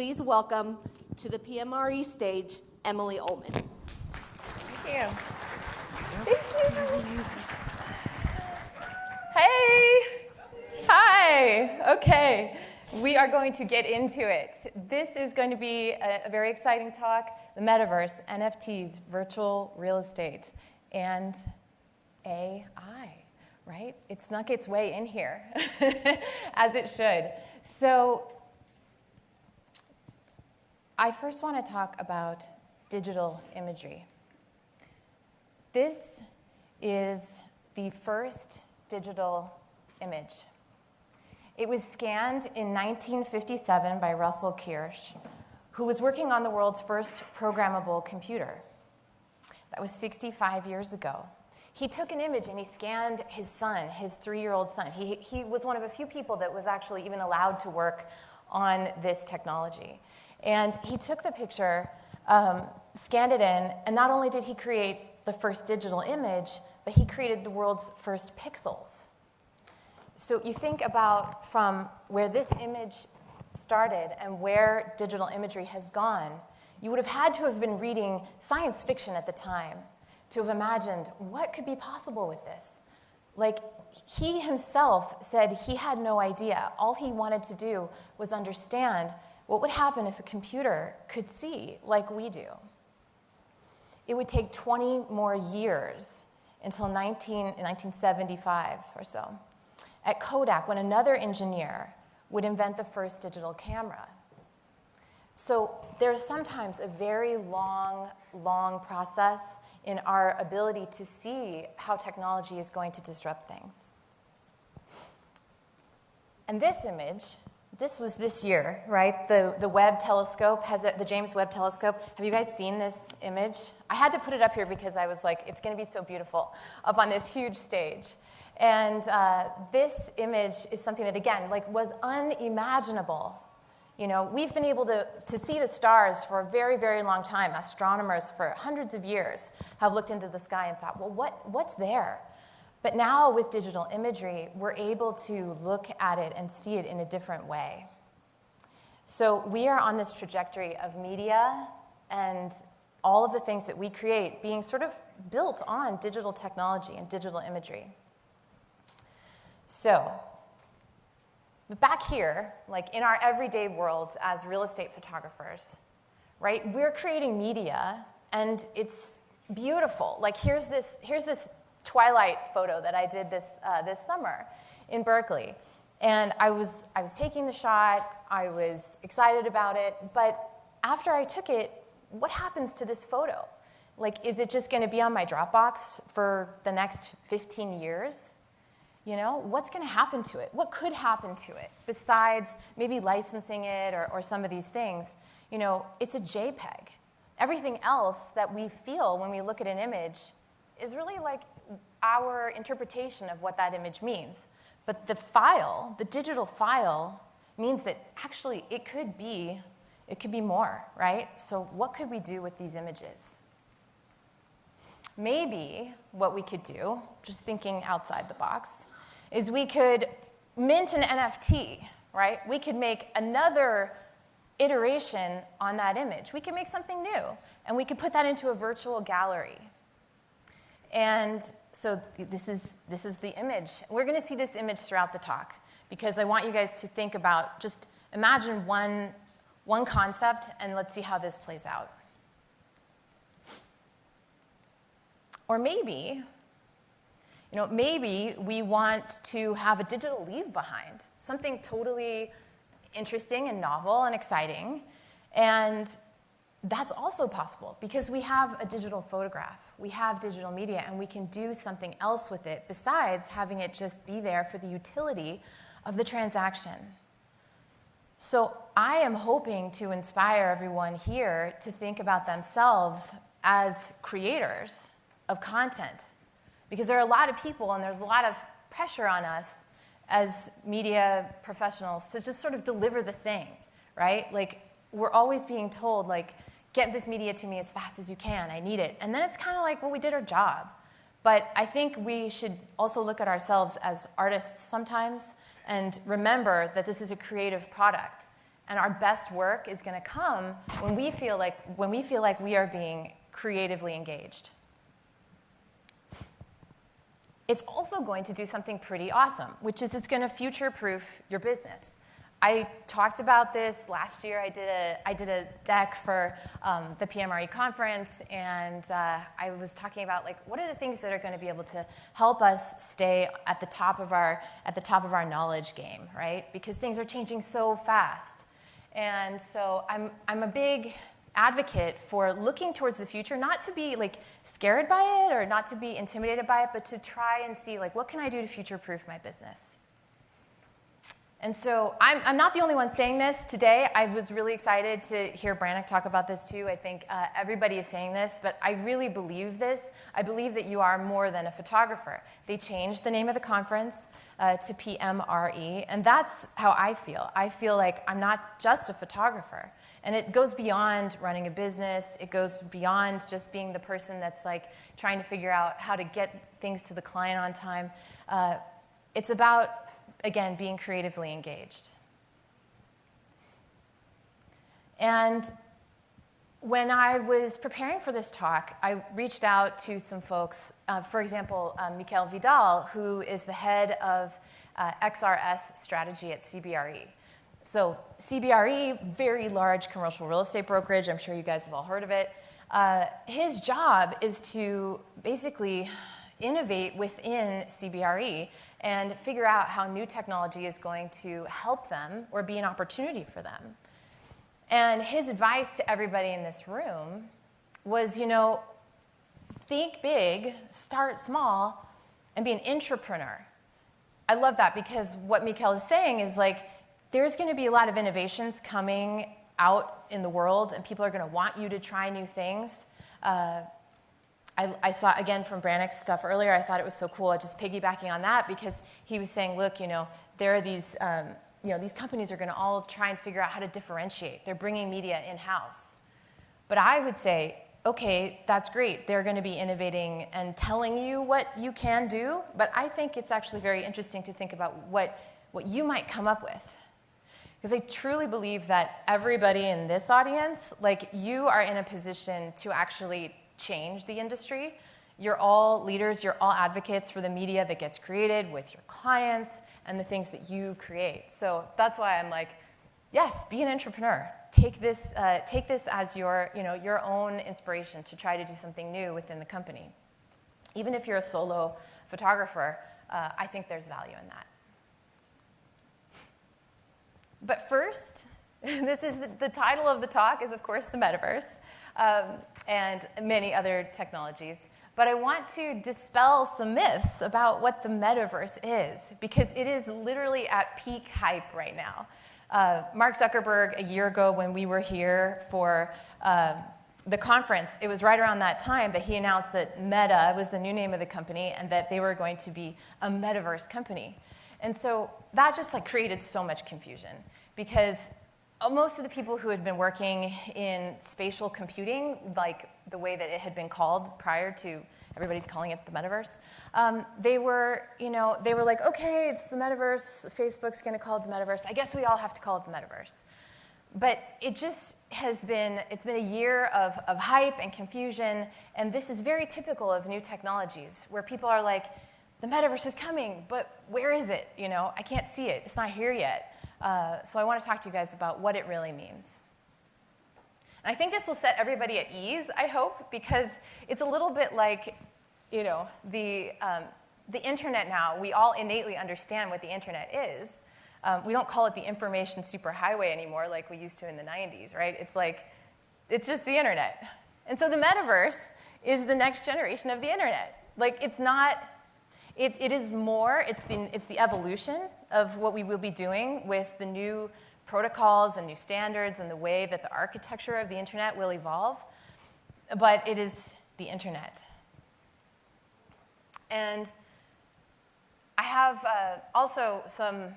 please welcome to the PMRE stage, Emily Olman. Thank you. Thank you. Hey. Hi. Okay. We are going to get into it. This is going to be a very exciting talk, the Metaverse, NFTs, virtual real estate, and AI, right? It snuck its way in here, as it should. So I first want to talk about digital imagery. This is the first digital image. It was scanned in 1957 by Russell Kirsch, who was working on the world's first programmable computer. That was 65 years ago. He took an image and he scanned his son, his 3-year-old son. He was one of a few people that was actually even allowed to work on this technology. And he took the picture, scanned it in, and not only did he create the first digital image, but he created the world's first pixels. So you think about from where this image started and where digital imagery has gone, you would have had to have been reading science fiction at the time to have imagined what could be possible with this. Like, he himself said he had no idea. All he wanted to do was understand what would happen if a computer could see like we do. It would take 20 more years until 1975 or so, at Kodak, when another engineer would invent the first digital camera. So there's sometimes a very long process in our ability to see how technology is going to disrupt things. And this image, this was this year, right? The Webb telescope, the James Webb telescope. Have you guys seen this image? I had to put it up here because I was like, it's going to be so beautiful up on this huge stage. And this image is something that, again, was unimaginable. You know, we've been able to see the stars for a very, very long time. Astronomers for hundreds of years have looked into the sky and thought, well, what's there? But now with digital imagery, we're able to look at it and see it in a different way. So we are on this trajectory of media and all of the things that we create being sort of built on digital technology and digital imagery. So back here, like in our everyday worlds as real estate photographers, right, we're creating media, and it's beautiful. Like here's this twilight photo that I did this summer in Berkeley. And I was taking the shot, I was excited about it, but after I took it, what happens to this photo? Like, is it just going to be on my Dropbox for the next 15 years? You know, what's going to happen to it? What could happen to it besides maybe licensing it or some of these things? You know, it's a JPEG. Everything else that we feel when we look at an image is really like our interpretation of what that image means. But the file, the digital file, means that actually it could be more, right? So what could we do with these images? Maybe what we could do, just thinking outside the box, is we could mint an NFT, right? We could make another iteration on that image. We could make something new, and we could put that into a virtual gallery. And so this is the image. We're going to see this image throughout the talk, because I want you guys to think about, just imagine one concept, and let's see how this plays out. Or maybe we want to have a digital leave behind, something totally interesting and novel and exciting. And that's also possible because we have a digital photograph, we have digital media, and we can do something else with it besides having it just be there for the utility of the transaction. So I am hoping to inspire everyone here to think about themselves as creators of content, because there are a lot of people and there's a lot of pressure on us as media professionals to just sort of deliver the thing, right? Like, we're always being told, like, get this media to me as fast as you can, I need it. And then it's kind of like, well, we did our job. But I think we should also look at ourselves as artists sometimes and remember that this is a creative product And our best work is going to come when we feel like we are being creatively engaged. It's also going to do something pretty awesome, which is it's going to future-proof your business. I talked about this last year. I did a deck for the PMRE conference, and I was talking about like what are the things that are going to be able to help us stay at the top of our knowledge game, right? Because things are changing so fast, and so I'm a big advocate for looking towards the future, not to be like scared by it or not to be intimidated by it, but to try and see like what can I do to future-proof my business. And so I'm not the only one saying this today. I was really excited to hear Brannick talk about this too. I think everybody is saying this, but I really believe this. I believe that you are more than a photographer. They changed the name of the conference to PMRE, and that's how I feel. I feel like I'm not just a photographer. And it goes beyond running a business. It goes beyond just being the person that's like trying to figure out how to get things to the client on time. It's about, again, being creatively engaged. And when I was preparing for this talk, I reached out to some folks, for example, Michael Vidal, who is the head of XRS strategy at CBRE. So CBRE, very large commercial real estate brokerage. I'm sure you guys have all heard of it. His job is to basically innovate within CBRE and figure out how new technology is going to help them or be an opportunity for them. And his advice to everybody in this room was, think big, start small, and be an intrapreneur. I love that because what Michael is saying is like, there's going to be a lot of innovations coming out in the world, and people are going to want you to try new things. I saw, again, from Brannick's stuff earlier, I thought it was so cool, just piggybacking on that, because he was saying, look, there are these, these companies are going to all try and figure out how to differentiate. They're bringing media in-house. But I would say, okay, that's great. They're going to be innovating and telling you what you can do, but I think it's actually very interesting to think about what you might come up with. Because I truly believe that everybody in this audience, like you are in a position to actually change the industry. You're all leaders, you're all advocates for the media that gets created with your clients and the things that you create. So that's why I'm like, yes, be an entrepreneur. Take this as your own inspiration to try to do something new within the company. Even if you're a solo photographer, I think there's value in that. But first, this is the title of the talk is, of course, the Metaverse and many other technologies. But I want to dispel some myths about what the Metaverse is, because it is literally at peak hype right now. Mark Zuckerberg, a year ago when we were here for the conference, it was right around that time that he announced that Meta was the new name of the company and that they were going to be a Metaverse company. And so that just created so much confusion, because most of the people who had been working in spatial computing, like the way that it had been called prior to everybody calling it the Metaverse, they were like, okay, it's the Metaverse. Facebook's going to call it the Metaverse. I guess we all have to call it the Metaverse. But it just it's been a year of hype and confusion, and this is very typical of new technologies, where people are like, the Metaverse is coming, but where is it? I can't see it. It's not here yet. So I want to talk to you guys about what it really means. And I think this will set everybody at ease, I hope, because it's a little bit like, the internet now. We all innately understand what the internet is. We don't call it the information superhighway anymore like we used to in the 90s, right? It's just the internet. And so the Metaverse is the next generation of the internet. It is more, it's the evolution of what we will be doing with the new protocols and new standards and the way that the architecture of the internet will evolve. But it is the internet. And I have also some,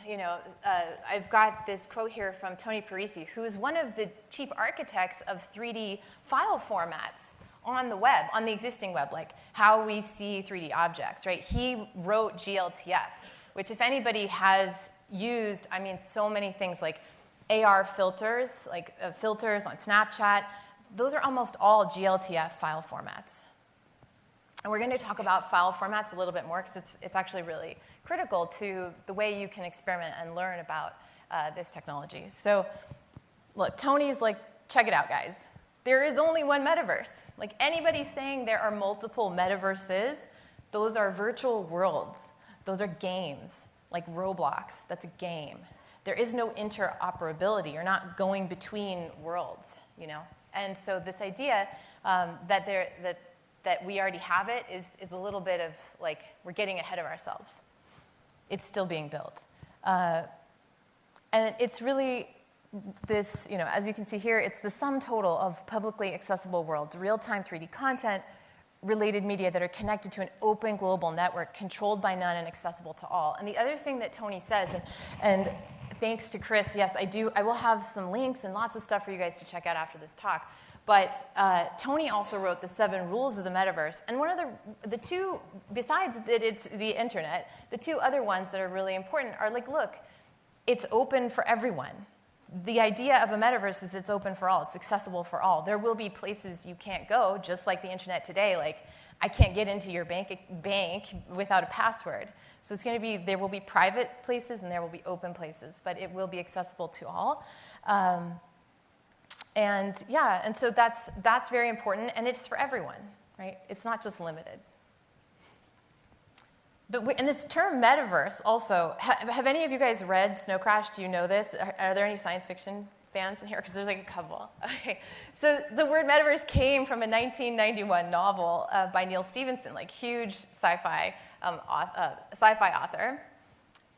I've got this quote here from Tony Parisi, who is one of the chief architects of 3D file formats on the web, on the existing web, like how we see 3D objects, right? He wrote GLTF, which if anybody has used, so many things like AR filters, like filters on Snapchat, those are almost all GLTF file formats. And we're going to talk about file formats a little bit more because it's actually really critical to the way you can experiment and learn about this technology. So look, Tony's like, check it out, guys. There is only one metaverse. Like anybody saying there are multiple metaverses, those are virtual worlds. Those are games, like Roblox, that's a game. There is no interoperability. You're not going between worlds, you know? And so this idea that we already have it is a little bit of like, we're getting ahead of ourselves. It's still being built. And it's really this, you know, as you can see here, it's the sum total of publicly accessible worlds, real-time 3D content, related media that are connected to an open global network controlled by none and accessible to all. And the other thing that Tony says, and thanks to Chris, yes, I will have some links and lots of stuff for you guys to check out after this talk. But Tony also wrote the 7 rules of the metaverse. And one of the two, besides that it's the internet, the 2 other ones that are really important are like, look, it's open for everyone. The idea of a metaverse is it's open for all. It's accessible for all. There will be places you can't go, just like the internet today. Like, I can't get into your bank without a password. So it's going to be, there will be private places and there will be open places, but it will be accessible to all. And yeah, and so that's very important, and it's for everyone, right? It's not just limited. But and this term metaverse also, have any of you guys read Snow Crash? Do you know this? Are there any science fiction fans in here? Because there's like a couple. Okay. So the word metaverse came from a 1991 novel by Neil Stephenson, like huge sci-fi author.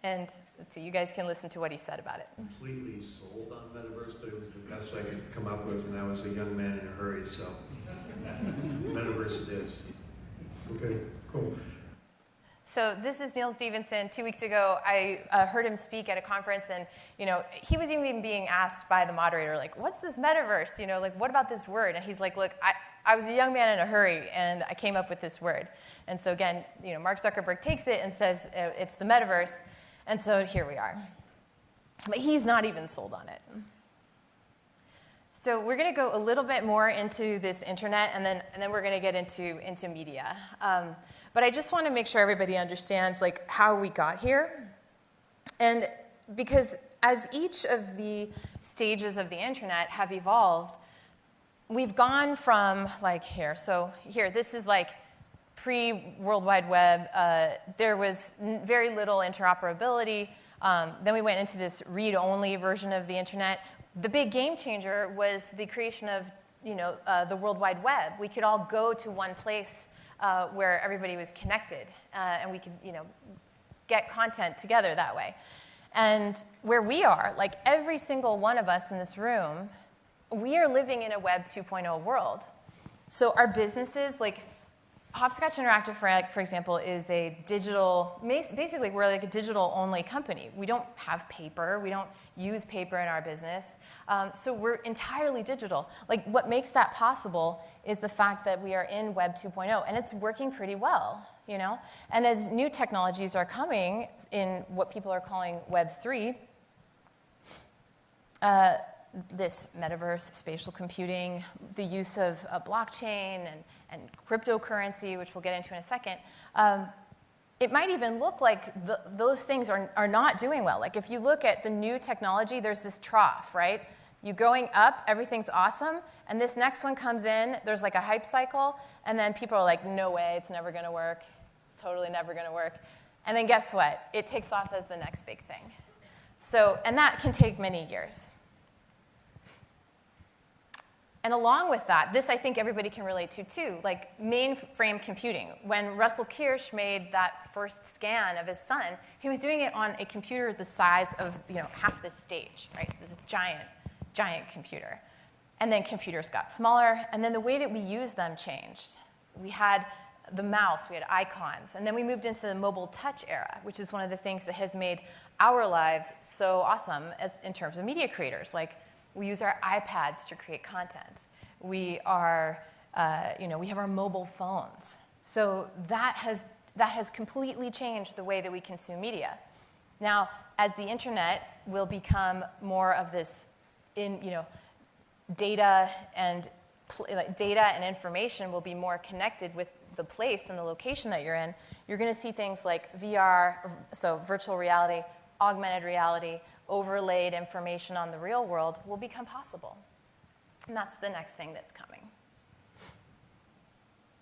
And let's see, you guys can listen to what he said about it. Completely sold on metaverse, but it was the best I could come up with, and I was a young man in a hurry, so metaverse it is. Okay, cool. So this is Neil Stephenson. 2 weeks ago, I heard him speak at a conference, and you know, he was even being asked by the moderator, like, "What's this metaverse? You know, like, what about this word?" And he's like, "Look, I was a young man in a hurry, and I came up with this word." And so again, you know, Mark Zuckerberg takes it and says it's the metaverse, and so here we are. But he's not even sold on it. So we're going to go a little bit more into this internet, and then we're going to get into media. But I just want to make sure everybody understands like how we got here. And because as each of the stages of the internet have evolved, we've gone from like here. So here, this is like pre-World Wide Web. There was very little interoperability. Then we went into this read-only version of the internet. The big game changer was the creation of, you know, the World Wide Web. We could all go to one place where everybody was connected, and we could, you know, get content together that way. And where we are, like every single one of us in this room, we are living in a Web 2.0 world. So our businesses, like Hopscotch Interactive, for example, is a digital, basically we're like a digital-only company. We don't have paper. We don't use paper in our business. So we're entirely digital. Like what makes that possible is the fact that we are in Web 2.0, and it's working pretty well, you know? And as new technologies are coming in what people are calling Web 3, this metaverse, spatial computing, the use of blockchain and cryptocurrency, which we'll get into in a second, it might even look like those things are not doing well. Like if you look at the new technology, there's this trough, right? You're going up, everything's awesome, and this next one comes in, there's like a hype cycle, and then people are like, no way, it's never going to work. It's totally never going to work. And then guess what? It takes off as the next big thing. So, and that can take many years. And along with that, this I think everybody can relate to too, like mainframe computing. When Russell Kirsch made that first scan of his son, he was doing it on a computer the size of, you know, half this stage, right? So this giant, giant computer. And then computers got smaller, and then the way that we use them changed. We had the mouse, we had icons, and then we moved into the mobile touch era, which is one of the things that has made our lives so awesome as in terms of media creators. Like, we use our iPads to create content. We are, you know, we have our mobile phones. So that has completely changed the way that we consume media. Now, as the internet will become more of this, data and information will be more connected with the place and the location that you're in, you're going to see things like VR, so virtual reality, augmented reality, overlaid information on the real world will become possible. And that's the next thing that's coming.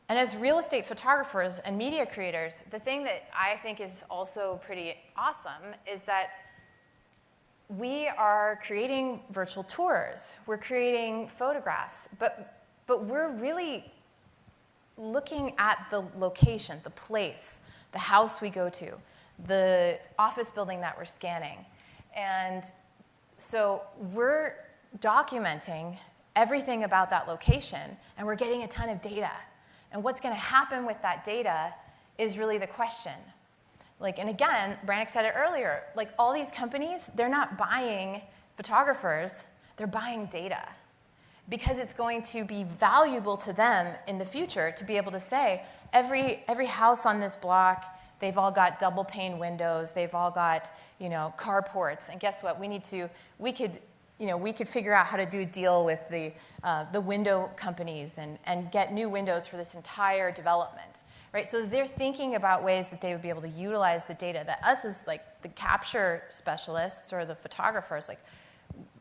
And as real estate photographers and media creators, the thing that I think is also pretty awesome is that we are creating virtual tours. We're creating photographs. But we're really looking at the location, the place, the house we go to, the office building that we're scanning. And so we're documenting everything about that location, and we're getting a ton of data. And what's going to happen with that data is really the question. And again, Brannick said it earlier, all these companies, they're not buying photographers, they're buying data. Because it's going to be valuable to them in the future to be able to say, every house on this block, they've all got double pane windows, they've all got, carports, and guess what? We could figure out how to do a deal with the window companies and get new windows for this entire development, right? So they're thinking about ways that they would be able to utilize the data that us as the capture specialists or the photographers,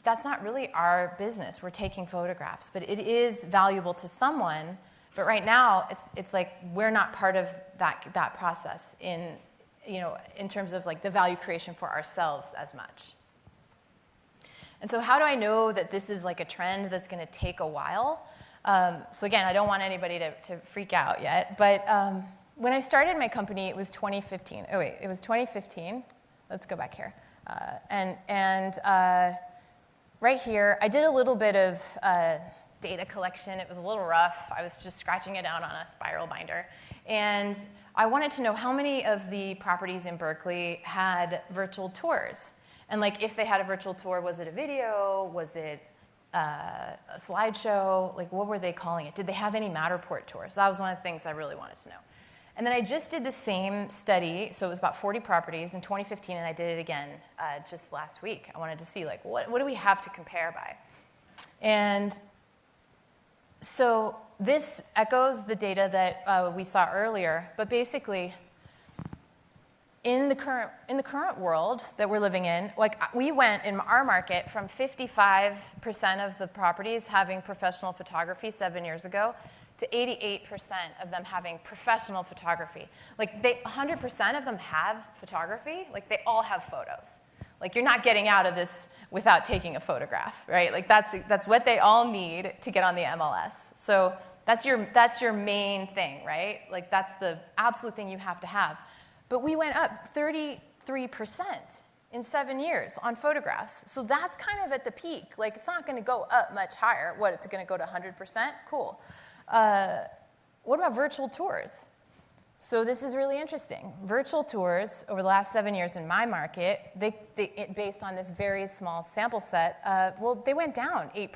that's not really our business. We're taking photographs, but it is valuable to someone. But right now, it's we're not part of that process in terms of the value creation for ourselves as much. And so how do I know that this is a trend that's going to take a while? So again, I don't want anybody to freak out yet. But when I started my company, it was 2015. Oh, wait, it was 2015. Let's go back here. Right here, I did a little bit of data collection. It was a little rough. I was just scratching it out on a spiral binder. And I wanted to know how many of the properties in Berkeley had virtual tours. And if they had a virtual tour, was it a video? Was it a slideshow? What were they calling it? Did they have any Matterport tours? That was one of the things I really wanted to know. And then I just did the same study, so it was about 40 properties in 2015, and I did it again just last week. I wanted to see, what do we have to compare by? And so this echoes the data that we saw earlier, but basically, in the current world that we're living in, we went in our market from 55% of the properties having professional photography 7 years ago to 88% of them having professional photography. 100% of them have photography. They all have photos. You're not getting out of this without taking a photograph, right? That's what they all need to get on the MLS. So that's your main thing, right? That's the absolute thing you have to have. But we went up 33% in 7 years on photographs. So that's kind of at the peak. It's not going to go up much higher. What, it's going to go to 100%? Cool. What about virtual tours? So this is really interesting. Virtual tours over the last 7 years in my market, based on this very small sample set, they went down 8%.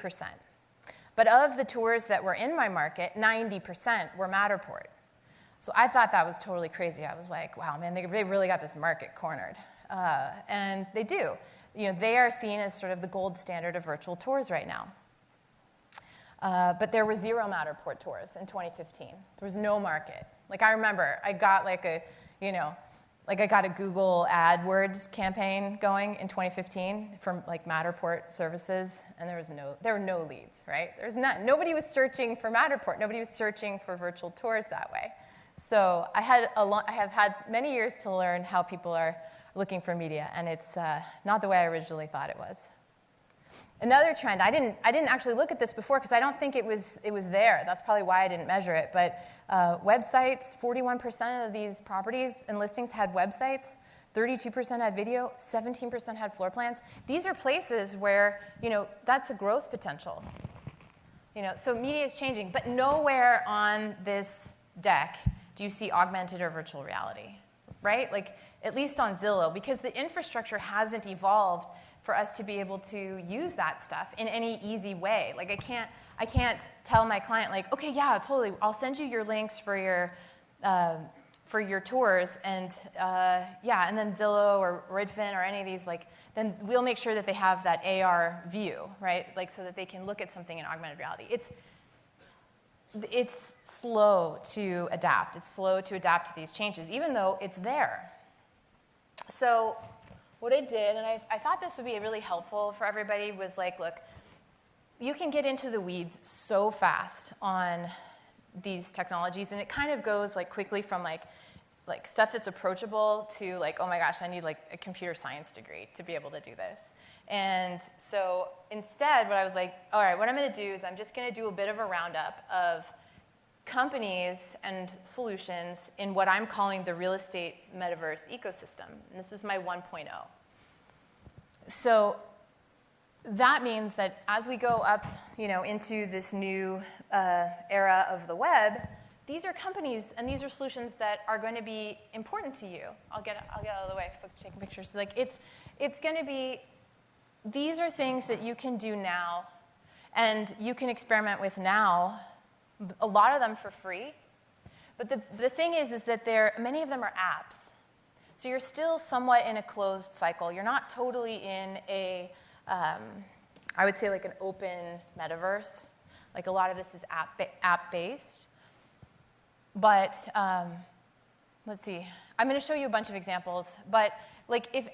But of the tours that were in my market, 90% were Matterport. So I thought that was totally crazy. I was like, wow, man, they really got this market cornered. And they do. They are seen as sort of the gold standard of virtual tours right now. But there were 0 Matterport tours in 2015. There was no market. I remember I got I got a Google AdWords campaign going in 2015 from Matterport services, and there were no leads, right? Nobody was searching for Matterport. Nobody was searching for virtual tours that way. So I have had many years to learn how people are looking for media, and it's not the way I originally thought it was. Another trend, I didn't actually look at this before because I don't think it was there. That's probably why I didn't measure it. But websites, 41% of these properties and listings had websites, 32% had video, 17% had floor plans. These are places where, that's a growth potential. So media is changing, but nowhere on this deck do you see augmented or virtual reality, right? At least on Zillow, because the infrastructure hasn't evolved for us to be able to use that stuff in any easy way. I can't tell my client, okay, yeah, totally, I'll send you your links for your for your tours, and yeah, and then Zillow or Redfin or any of these, like, then we'll make sure that they have that AR view, right? Like, so that they can look at something in augmented reality. It's slow to adapt. It's slow to adapt to these changes, even though it's there. So what I did, and I thought this would be really helpful for everybody, was like, look, you can get into the weeds so fast on these technologies, and it kind of goes like quickly from like stuff that's approachable to like, oh my gosh, I need like a computer science degree to be able to do this. And so instead, what I was like, all right, what I'm going to do is I'm just going to do a bit of a roundup of companies and solutions in what I'm calling the real estate metaverse ecosystem. And this is my 1.0. So that means that as we go up, into this new era of the web, these are companies and these are solutions that are going to be important to you. I'll get out of the way if folks are taking pictures. Like it's going to be, these are things that you can do now and you can experiment with now, a lot of them for free. But the thing is that many of them are apps. So you're still somewhat in a closed cycle. You're not totally in a, I would say like an open metaverse. Like a lot of this is app-based. But let's see. I'm going to show you a bunch of examples. But like if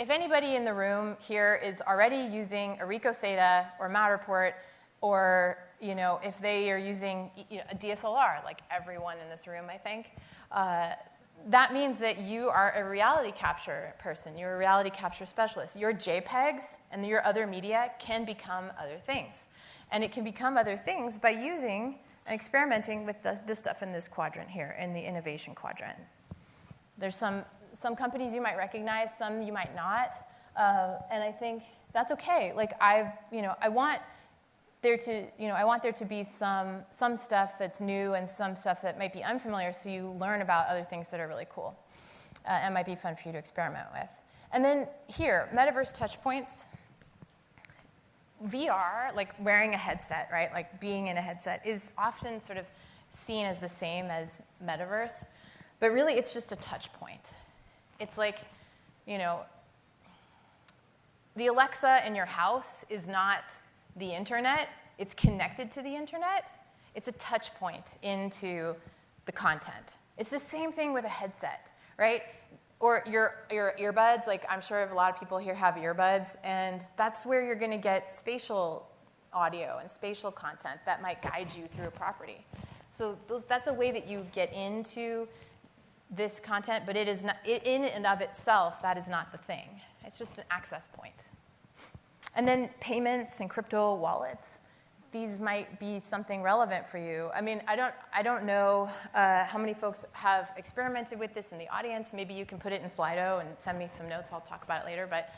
anybody in the room here is already using Aurico Theta or Matterport, or if they are using a DSLR, like everyone in this room, I think, that means that you are a reality capture person. You're a reality capture specialist. Your JPEGs and your other media can become other things. And it can become other things by using and experimenting with this stuff in this quadrant here, in the innovation quadrant. There's some companies you might recognize, some you might not. And I think that's okay. Like I want there to be some stuff that's new and some stuff that might be unfamiliar, so you learn about other things that are really cool and might be fun for you to experiment with. And then here, metaverse touchpoints. VR, like wearing a headset, right? Like being in a headset is often sort of seen as the same as metaverse, but really it's just a touch point. It's like, the Alexa in your house is not the internet. It's connected to the internet. It's a touch point into the content. It's the same thing with a headset, right? Or your earbuds, like I'm sure a lot of people here have earbuds, and that's where you're going to get spatial audio and spatial content that might guide you through a property. So that's a way that you get into this content, but it is not, in and of itself, that is not the thing. It's just an access point. And then payments and crypto wallets. These might be something relevant for you. I mean, I don't know how many folks have experimented with this in the audience. Maybe you can put it in Slido and send me some notes. I'll talk about it later. But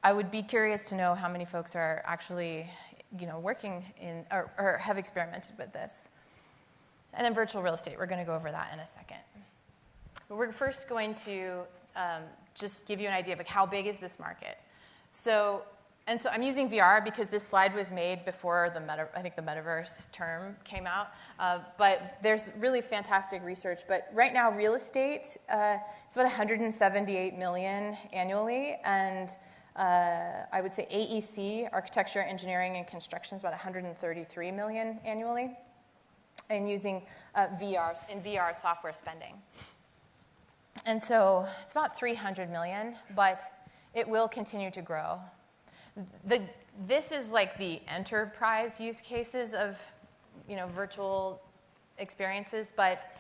I would be curious to know how many folks are actually, working in or have experimented with this. And then virtual real estate. We're going to go over that in a second. But we're first going to just give you an idea of like, how big is this market. So I'm using VR because this slide was made before the metaverse term came out. But there's really fantastic research. But right now, real estate, it's about 178 million annually. And I would say AEC, architecture, engineering, and construction, is about 133 million annually. And using VR software spending. And so it's about 300 million, but it will continue to grow. This is like the enterprise use cases of virtual experiences, but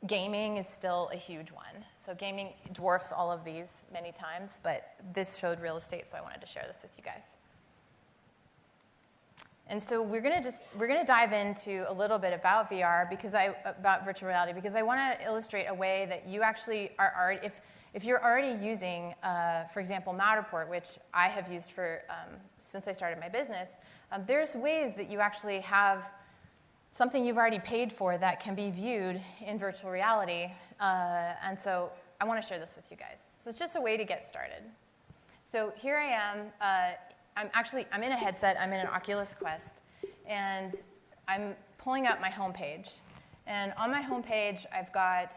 gaming is still a huge one. So gaming dwarfs all of these many times, but this showed real estate, so I wanted to share this with you guys. And so we're going to dive into a little bit about VR about virtual reality, because I want to illustrate a way that you actually are already, if you're already using, for example, Matterport, which I have used since I started my business, there's ways that you actually have something you've already paid for that can be viewed in virtual reality. And so I want to share this with you guys. So it's just a way to get started. So here I am. I'm in a headset. I'm in an Oculus Quest. And I'm pulling up my homepage. And on my homepage, I've got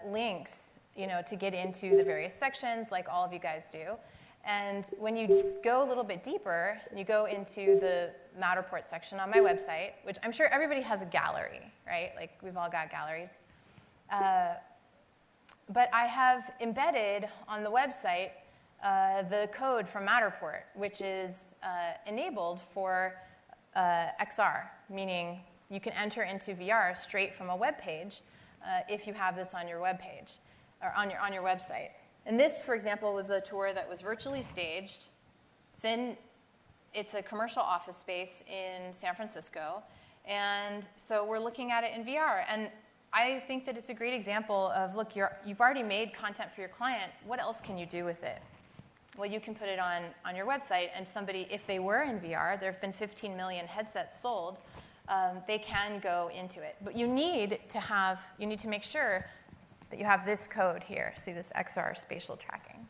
links, to get into the various sections, like all of you guys do. And when you go a little bit deeper, you go into the Matterport section on my website, which I'm sure everybody has a gallery, right? Like, we've all got galleries. But I have embedded on the website the code from Matterport, which is enabled for XR, meaning you can enter into VR straight from a web page if you have this on your web page or on your website. And this, for example, was a tour that was virtually staged. It's a commercial office space in San Francisco, and so we're looking at it in VR. And I think that it's a great example of, look, you've already made content for your client. What else can you do with it? Well, you can put it on your website, and somebody, if they were in VR, there have been 15 million headsets sold, they can go into it. But you need to make sure that you have this code here. See this XR spatial tracking.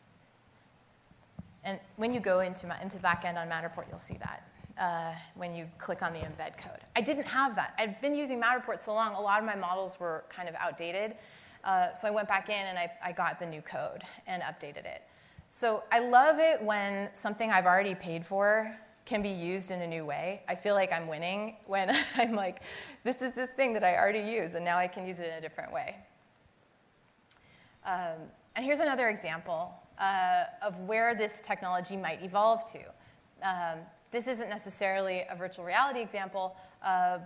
And when you go into the back end on Matterport, you'll see that when you click on the embed code. I didn't have that. I've been using Matterport so long, a lot of my models were kind of outdated. So I went back in and I got the new code and updated it. So I love it when something I've already paid for can be used in a new way. I feel like I'm winning when I'm like, this is this thing that I already use, and now I can use it in a different way. And here's another example of where this technology might evolve to. This isn't necessarily a virtual reality example,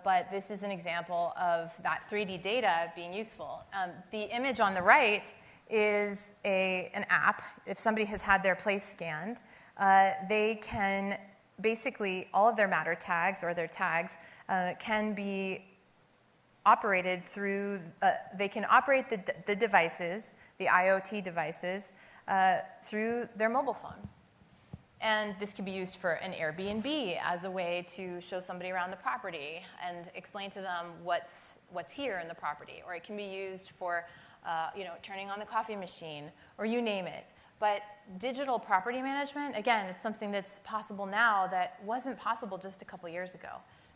but this is an example of that 3D data being useful. The image on the right is an app. If somebody has had their place scanned, they can basically, all of their matter tags or their tags can be operated through, they can operate the devices, the IoT devices, through their mobile phone. And this can be used for an Airbnb as a way to show somebody around the property and explain to them what's here in the property. Or it can be used for turning on the coffee machine, or you name it. But digital property management, again, it's something that's possible now that wasn't possible just a couple years ago.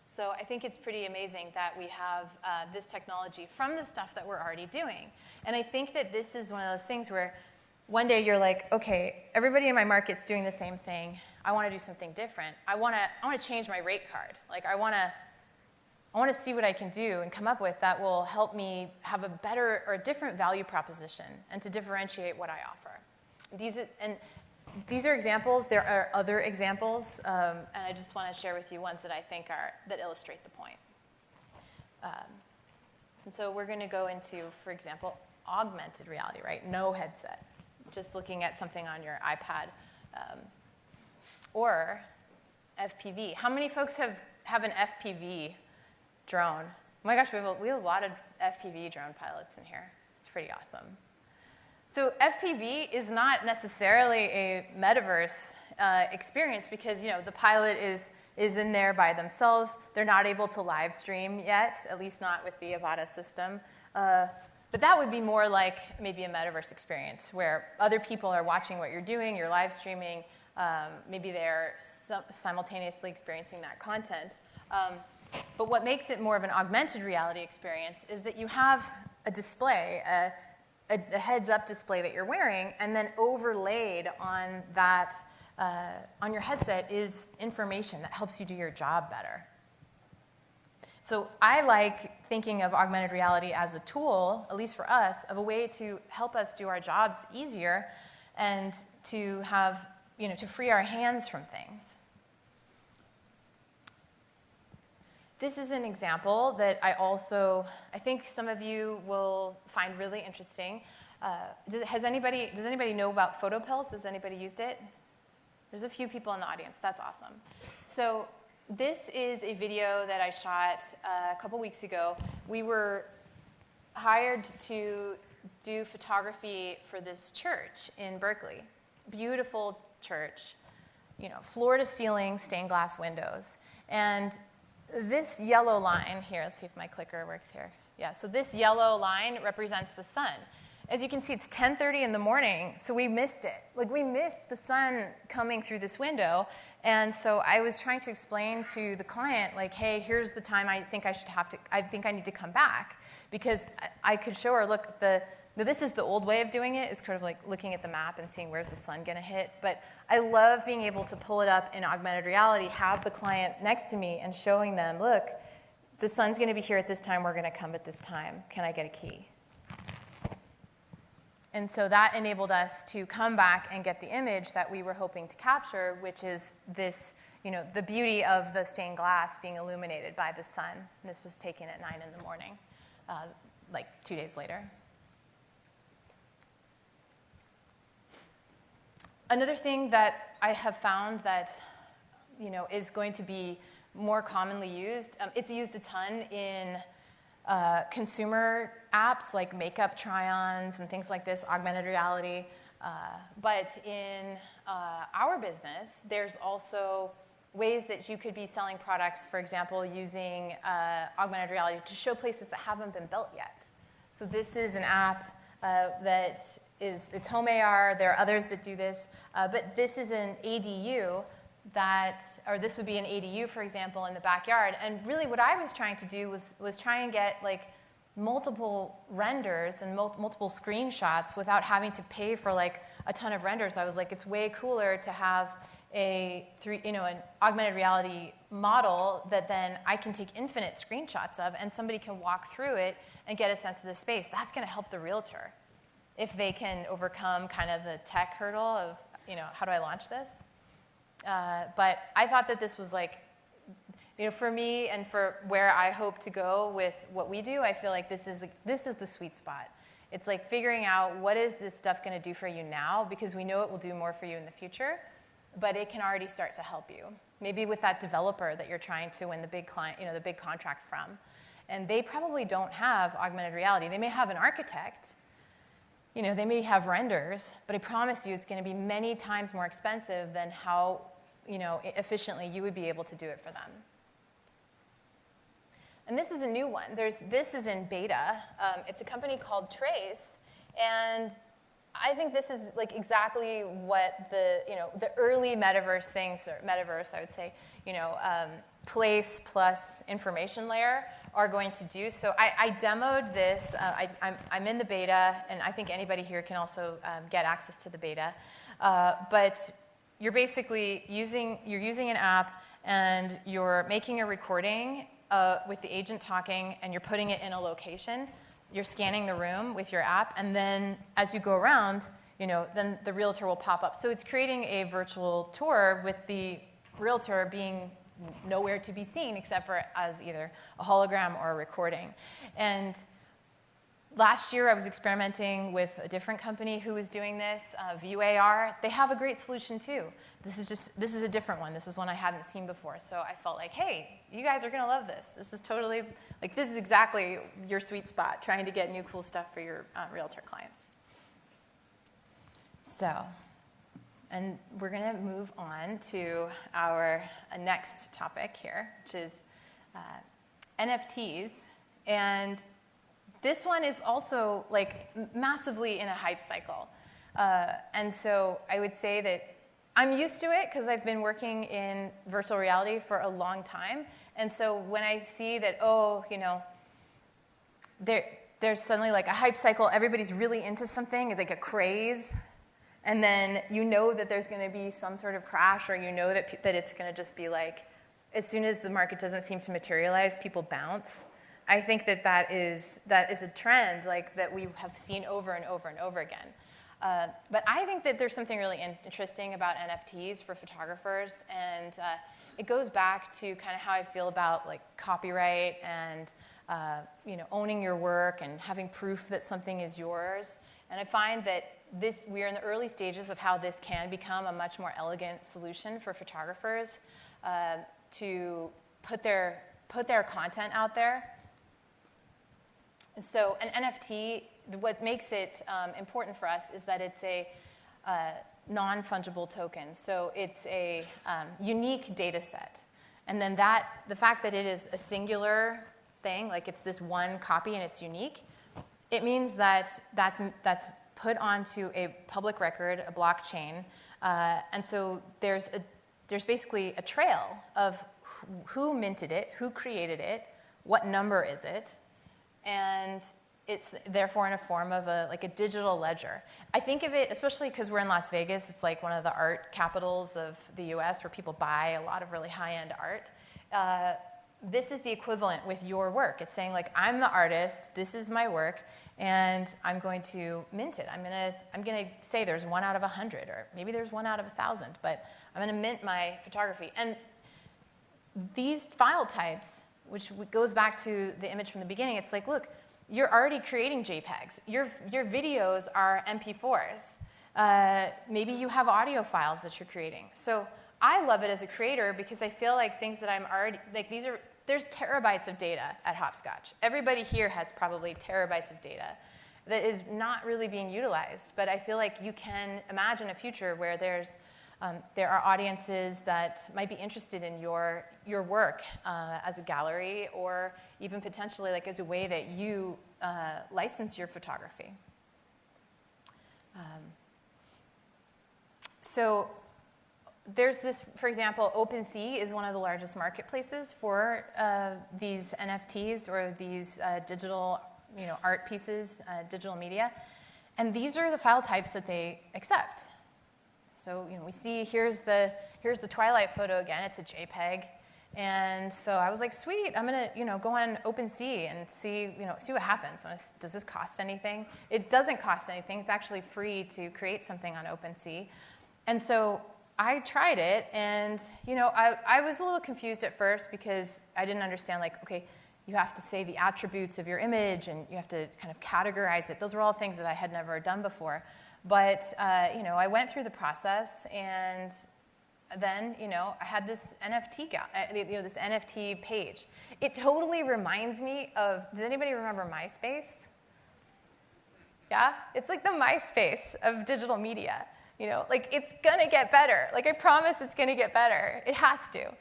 So I think it's pretty amazing that we have this technology from the stuff that we're already doing. And I think that this is one of those things where one day you're like, okay, everybody in my market's doing the same thing. I want to do something different. I want to change my rate card. Like, I want to see what I can do and come up with that will help me have a better or a different value proposition and to differentiate what I offer. These are examples. There are other examples, and I just want to share with you ones that I think that illustrate the point. And so we're going to go into, for example, augmented reality, right? No headset, just looking at something on your iPad, or FPV. How many folks have an FPV drone? Oh my gosh, we have a lot of FPV drone pilots in here. It's pretty awesome. So FPV is not necessarily a metaverse experience because the pilot is in there by themselves. They're not able to live stream yet, at least not with the Avata system. But that would be more like maybe a metaverse experience where other people are watching what you're doing, you're live streaming, maybe they're simultaneously experiencing that content. But what makes it more of an augmented reality experience is that you have a display, a heads-up display that you're wearing, and then overlaid on that, on your headset is information that helps you do your job better. So I like thinking of augmented reality as a tool, at least for us, of a way to help us do our jobs easier and to have, to free our hands from things. This is an example that I think some of you will find really interesting. Does anybody know about photo pills? Has anybody used it? There's a few people in the audience. That's awesome. So this is a video that I shot a couple weeks ago. We were hired to do photography for this church in Berkeley. Beautiful church, floor-to-ceiling stained glass windows. And this yellow line here, let's see if my clicker works here. Yeah, so this yellow line represents the sun. As you can see, it's 10:30 in the morning, so we missed it. Like, we missed the sun coming through this window, and so I was trying to explain to the client, like, hey, here's the time I think I need to come back, Because I could show her, look, this is the old way of doing it. It's kind of like looking at the map and seeing where's the sun going to hit. But I love being able to pull it up in augmented reality, have the client next to me, and showing them, look, the sun's going to be here at this time. We're going to come at this time. Can I get a key? And so that enabled us to come back and get the image that we were hoping to capture, which is this, the beauty of the stained glass being illuminated by the sun. And this was taken at 9 in the morning, like 2 days later. Another thing that I have found that is going to be more commonly used, it's used a ton in consumer apps like makeup try-ons and things like this, augmented reality. But in our business, there's also ways that you could be selling products, for example, using augmented reality to show places that haven't been built yet. So this is an app it's home AR. There are others that do this. But this is an ADU or this would be an ADU, for example, in the backyard. And really what I was trying to do was try and get like multiple renders and multiple screenshots without having to pay for like a ton of renders. I was like, it's way cooler to have an augmented reality model that then I can take infinite screenshots of, and somebody can walk through it and get a sense of the space. That's going to help the realtor if they can overcome kind of the tech hurdle of, how do I launch this? But I thought that this was like, for me and for where I hope to go with what we do, I feel like this is the sweet spot. It's like figuring out what is this stuff going to do for you now, because we know it will do more for you in the future, but it can already start to help you. Maybe with that developer that you're trying to win the big client, the big contract from, and they probably don't have augmented reality. They may have an architect. They may have renders, but I promise you it's going to be many times more expensive than how, efficiently you would be able to do it for them. And this is a new one. This is in beta. It's a company called Trace, and I think this is like exactly what the early metaverse things, or metaverse, I would say, place plus information layer are going to do. So I demoed this. I'm in the beta, and I think anybody here can also get access to the beta. But you're basically using an app, and you're making a recording with the agent talking, and you're putting it in a location. You're scanning the room with your app, and then as you go around, then the realtor will pop up. So it's creating a virtual tour with the realtor being nowhere to be seen except for as either a hologram or a recording. And last year I was experimenting with a different company who was doing this, View AR. They have a great solution too. This is a different one. This is one I hadn't seen before. So I felt like, hey, you guys are going to love this. This is totally, this is exactly your sweet spot, trying to get new cool stuff for your realtor clients. So, and we're going to move on to our next topic here, which is NFTs. And this one is also massively in a hype cycle. And so I would say that I'm used to it because I've been working in virtual reality for a long time. And so when I see that, there's suddenly a hype cycle, everybody's really into something, like a craze, and then that there's going to be some sort of crash, or that it's going to just be as soon as the market doesn't seem to materialize, people bounce. I think that is a trend that we have seen over and over and over again. But I think that there's something really interesting about NFTs for photographers, and it goes back to kind of how I feel about copyright and owning your work and having proof that something is yours. And I find that we are in the early stages of how this can become a much more elegant solution for photographers to put their content out there. So an NFT, what makes it important for us is that it's a non-fungible token. So it's a unique data set. And then the fact that it is a singular thing, it's this one copy and it's unique, it means that that's put onto a public record, a blockchain. And so there's basically a trail of who minted it, who created it, what number is it, and it's therefore in a form of like a digital ledger. I think of it, especially because we're in Las Vegas, it's like one of the art capitals of the US where people buy a lot of really high-end art. This is the equivalent with your work. It's saying, like, I'm the artist, this is my work, and I'm going to mint it. I'm gonna say there's 1 out of 100, or maybe there's 1 out of 1,000, but I'm gonna mint my photography. And these file types, which goes back to the image from the beginning, it's like, look, you're already creating JPEGs. Your videos are MP4s. Maybe you have audio files that you're creating. So I love it as a creator because I feel like things that I'm already, like there's terabytes of data at Hopscotch. Everybody here has probably terabytes of data that is not really being utilized. But I feel like you can imagine a future where there are audiences that might be interested in your work as a gallery, or even potentially like as a way that you license your photography. So there's this, for example, OpenSea is one of the largest marketplaces for these NFTs, or these digital art pieces, digital media. And these are the file types that they accept. So we see here's the Twilight photo again. It's a JPEG, and so I was like, sweet, I'm gonna go on OpenSea and see what happens. Does this cost anything? It doesn't cost anything. It's actually free to create something on OpenSea, and so I tried it, and I was a little confused at first because I didn't understand, like, okay, you have to say the attributes of your image, and you have to kind of categorize it. Those were all things that I had never done before. But I went through the process, and then I had this NFT this NFT page. It totally reminds me of. Does anybody remember MySpace? Yeah, it's like the MySpace of digital media. Like, it's gonna get better. Like, I promise it's gonna get better. It has to.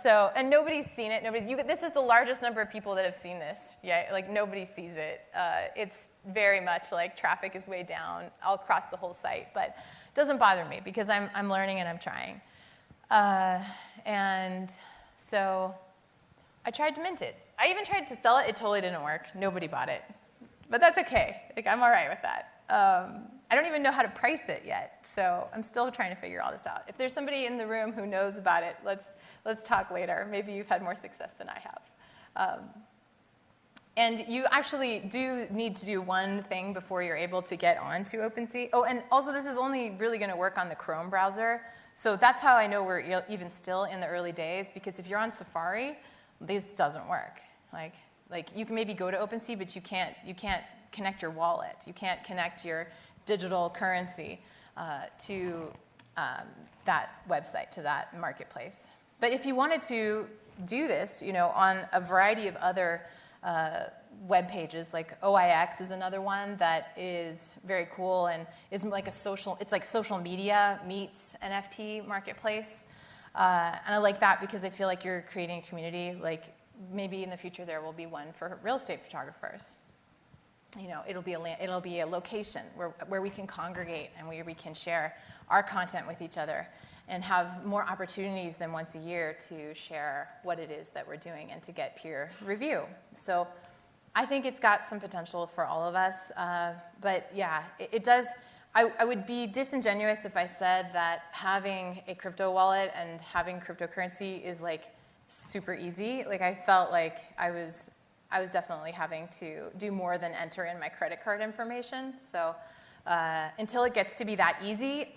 So, and nobody's seen it. This is the largest number of people that have seen this. Yeah, like, nobody sees it. It's very much like traffic is way down all across the whole site, but it doesn't bother me because I'm learning and I'm trying. And so I tried to mint it. I even tried to sell it. It totally didn't work. Nobody bought it. But that's okay. Like, I'm all right with that. I don't even know how to price it yet, so I'm still trying to figure all this out. If there's somebody in the room who knows about it, let's talk later. Maybe you've had more success than I have. And you actually do need to do one thing before you're able to get onto OpenSea. Oh, and also this is only really going to work on the Chrome browser. So that's how I know we're even still in the early days, because if you're on Safari, this doesn't work. Like you can maybe go to OpenSea, but you can't connect your wallet. You can't connect your digital currency to that website, to that marketplace. But if you wanted to do this, on a variety of other web pages, like OIX is another one that is very cool and is like it's like social media meets NFT marketplace. And I like that because I feel like you're creating a community. Like, maybe in the future there will be one for real estate photographers. It'll be a location where we can congregate and where we can share our content with each other and have more opportunities than once a year to share what it is that we're doing and to get peer review. So I think it's got some potential for all of us. But yeah, it does. I would be disingenuous if I said that having a crypto wallet and having cryptocurrency is like super easy. Like, I felt like I was definitely having to do more than enter in my credit card information. So until it gets to be that easy,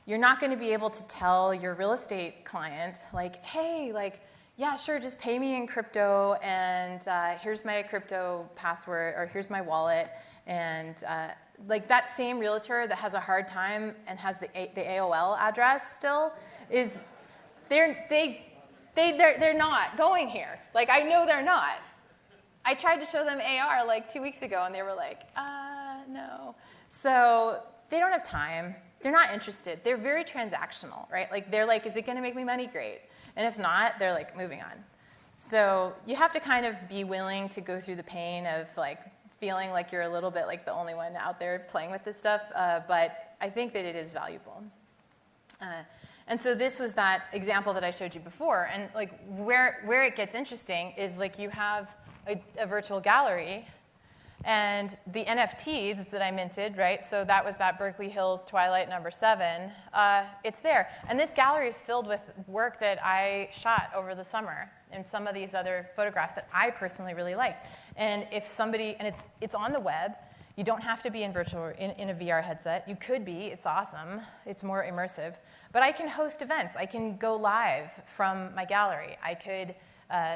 you're not going to be able to tell your real estate client, like, hey, like, yeah, sure, just pay me in crypto, and here's my crypto password, or here's my wallet. And like, that same realtor that has a hard time and has the AOL address still is, they're not going here. Like, I know they're not. I tried to show them AR like 2 weeks ago, and they were like, no. So they don't have time. They're not interested. They're very transactional, right? Like, they're like, is it going to make me money? Great. And if not, they're like, moving on. So you have to kind of be willing to go through the pain of like feeling like you're a little bit like the only one out there playing with this stuff. But I think that it is valuable. And so this was that example that I showed you before. And like where it gets interesting is like you have a virtual gallery. And the NFTs that I minted, right? So that was that Berkeley Hills Twilight #7. It's there. And this gallery is filled with work that I shot over the summer and some of these other photographs that I personally really liked. And if somebody, and it's on the web, you don't have to be in a VR headset. You could be. It's awesome. It's more immersive. But I can host events. I can go live from my gallery. I could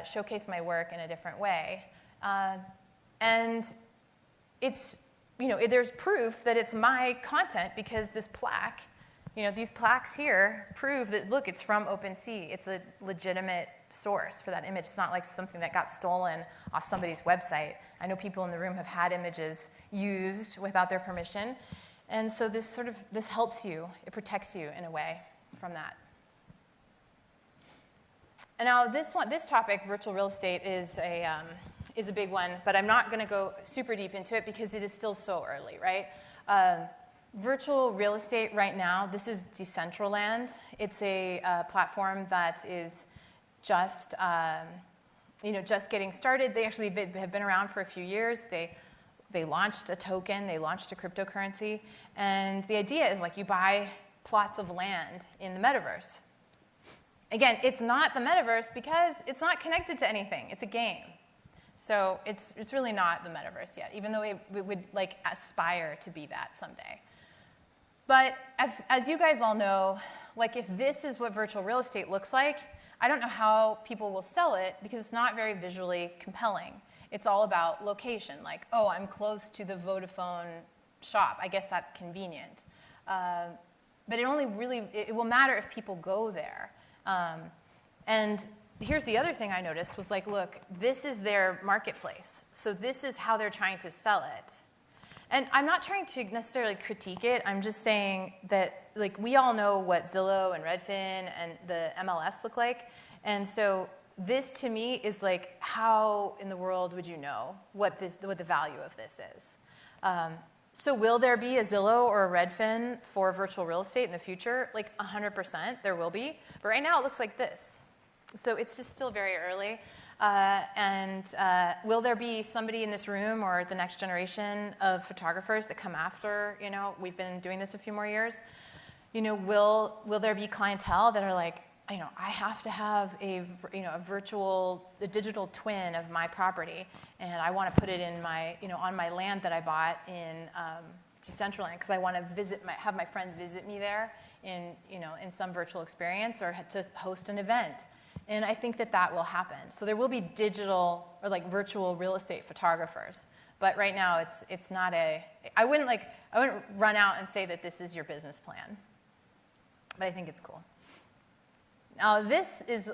showcase my work in a different way. And it's, there's proof that it's my content because this plaque, these plaques here prove that, look, it's from OpenSea. It's a legitimate source for that image. It's not like something that got stolen off somebody's website. I know people in the room have had images used without their permission. And so this helps you. It protects you in a way from that. And now this topic, virtual real estate, is a big one, but I'm not going to go super deep into it because it is still so early, right? Virtual real estate right now, this is Decentraland. It's a platform that is just getting started. They actually have been around for a few years. They launched a token. They launched a cryptocurrency. And the idea is like you buy plots of land in the metaverse. Again, it's not the metaverse because it's not connected to anything. It's a game. So it's really not the metaverse yet, even though it would aspire to be that someday. But as you guys all know, if this is what virtual real estate looks like, I don't know how people will sell it because it's not very visually compelling. It's all about location, I'm close to the Vodafone shop. I guess that's convenient. But it will matter if people go there. And here's the other thing I noticed was look, this is their marketplace. So this is how they're trying to sell it. And I'm not trying to necessarily critique it. I'm just saying that we all know what Zillow and Redfin and the MLS look like. And so this to me is how in the world would you know what the value of this is? So will there be a Zillow or a Redfin for virtual real estate in the future? 100% there will be. But right now it looks like this. So it's just still very early. Will there be somebody in this room or the next generation of photographers that come after, we've been doing this a few more years? Will there be clientele that are I have to have a digital twin of my property, and I want to put it in my, on my land that I bought in Decentraland because I want to have my friends visit me there in some virtual experience or to host an event. And I think that will happen. So there will be digital or virtual real estate photographers. But right now it's not I wouldn't run out and say that this is your business plan. But I think it's cool. Now this is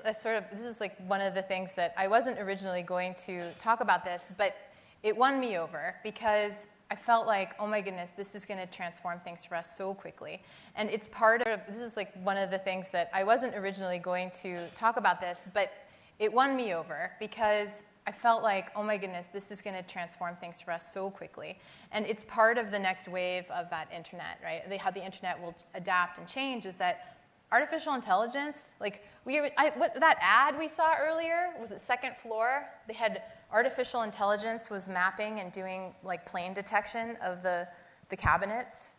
one of the things that I wasn't originally going to talk about this, but it won me over because I felt oh my goodness, this is going to transform things for us so quickly. And it's this is one of the things that I wasn't originally going to talk about this, but it won me over because I felt oh my goodness, this is going to transform things for us so quickly. And it's part of the next wave of that internet, right? How the internet will adapt and change is that artificial intelligence, that ad we saw earlier, was it second floor? They had artificial intelligence was mapping and doing plane detection of the cabinets,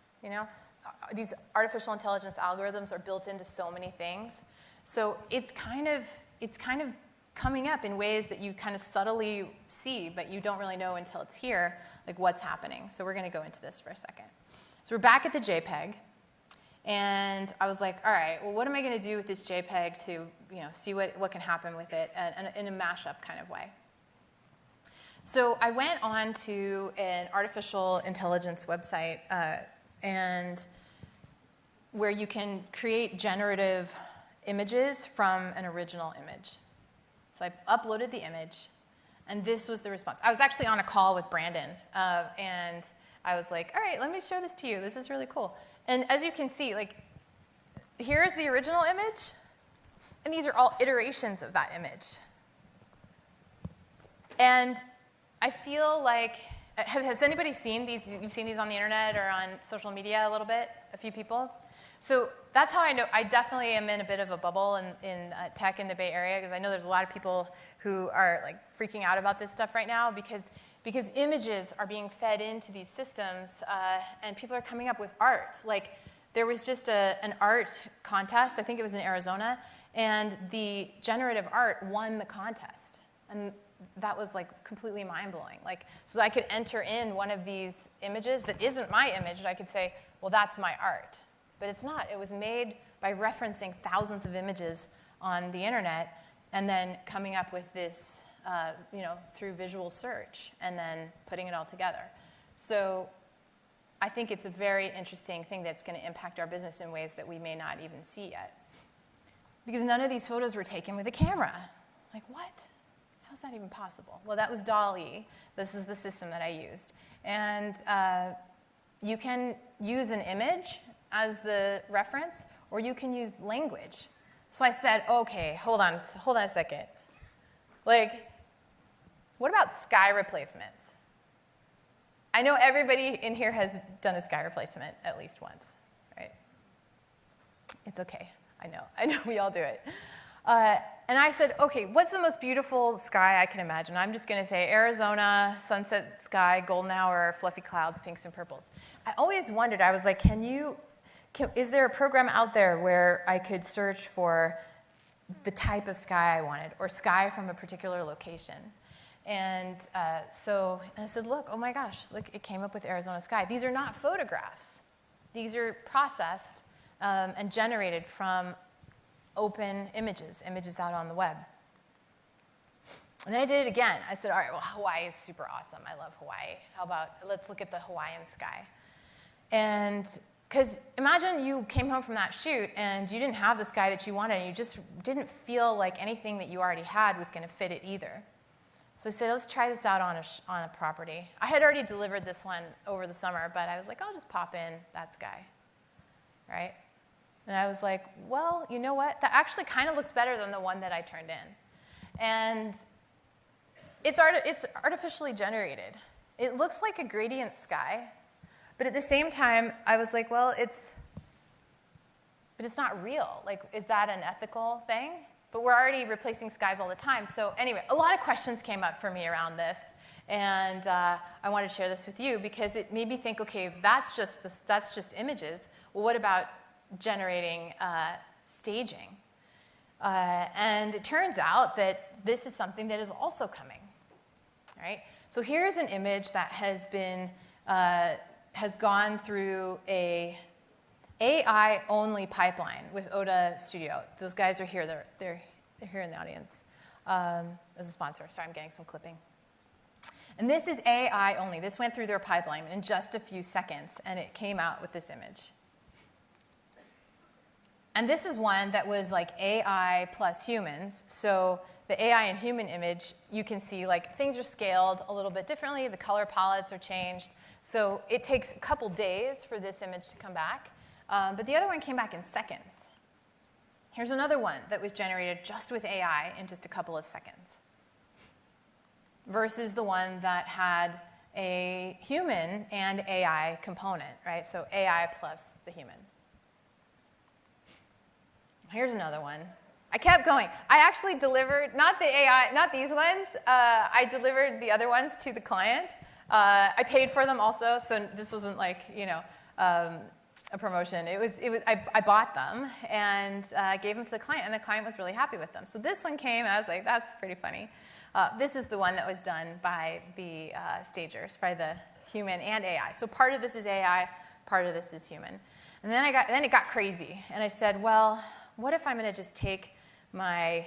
These artificial intelligence algorithms are built into so many things. So it's kind of coming up in ways that you kind of subtly see, but you don't really know until it's here, what's happening. So we're going to go into this for a second. So we're back at the JPEG. And I was all right, well, what am I going to do with this JPEG to see what can happen with it in a mashup kind of way? So I went on to an artificial intelligence website and where you can create generative images from an original image. So I uploaded the image, and this was the response. I was actually on a call with Brandon, and I was all right, let me show this to you. This is really cool. And as you can see, here's the original image, and these are all iterations of that image. And I feel has anybody seen these? You've seen these on the internet or on social media a little bit? A few people? So that's how I know. I definitely am in a bit of a bubble in tech in the Bay Area, because I know there's a lot of people who are like freaking out about this stuff right now, because images are being fed into these systems, and people are coming up with art. Like, there was just an art contest, I think it was in Arizona, and the generative art won the contest. And that was like completely mind-blowing. Like, so I could enter in one of these images that isn't my image, and I could say, well, that's my art. But it's not. It was made by referencing thousands of images on the internet and then coming up with this, through visual search and then putting it all together. So I think it's a very interesting thing that's going to impact our business in ways that we may not even see yet. Because none of these photos were taken with a camera. Like, what? How's that even possible? Well, that was DALL-E. This is the system that I used. And you can use an image as the reference, or you can use language. So I said, okay, hold on a second. Like, what about sky replacements? I know everybody in here has done a sky replacement at least once, right? It's okay, I know we all do it. And I said, okay, what's the most beautiful sky I can imagine? I'm just gonna say Arizona, sunset sky, golden hour, fluffy clouds, pinks and purples. I always wondered, I was like, is there a program out there where I could search for the type of sky I wanted, or sky from a particular location? And so I said, look, oh my gosh, look, it came up with Arizona sky. These are not photographs. These are processed and generated from open images out on the web. And then I did it again. I said, all right, well, Hawaii is super awesome. I love Hawaii. How about let's look at the Hawaiian sky? And because imagine you came home from that shoot and you didn't have the sky that you wanted, and you just didn't feel like anything that you already had was going to fit it either. So I said, let's try this out on a property. I had already delivered this one over the summer, but I was like, I'll just pop in that sky, right? And I was like, well, you know what? That actually kind of looks better than the one that I turned in. And it's artificially generated. It looks like a gradient sky, but at the same time, I was like, well, but it's not real. Like, is that an ethical thing? But we're already replacing skies all the time. So anyway, a lot of questions came up for me around this. And I wanted to share this with you because it made me think, okay, that's just images. Well, what about generating staging? And it turns out that this is something that is also coming. Right? So here's an image that has gone through a AI-only pipeline with Oda Studio. Those guys are here. They're here in the audience as a sponsor. Sorry, I'm getting some clipping. And this is AI only. This went through their pipeline in just a few seconds, and it came out with this image. And this is one that was like AI plus humans. So the AI and human image, you can see like things are scaled a little bit differently. The color palettes are changed. So it takes a couple days for this image to come back. But the other one came back in seconds. Here's another one that was generated just with AI in just a couple of seconds, versus the one that had a human and AI component, right? So AI plus the human. Here's another one. I kept going. I actually delivered, not the AI, not these ones. I delivered the other ones to the client. I paid for them also, so this wasn't like, a promotion. I bought them and gave them to the client, and the client was really happy with them. So this one came, and I was like, that's pretty funny. This is the one that was done by the stagers, by the human and AI. So part of this is AI, part of this is human. And then it got crazy, and I said, well, what if I'm going to just take my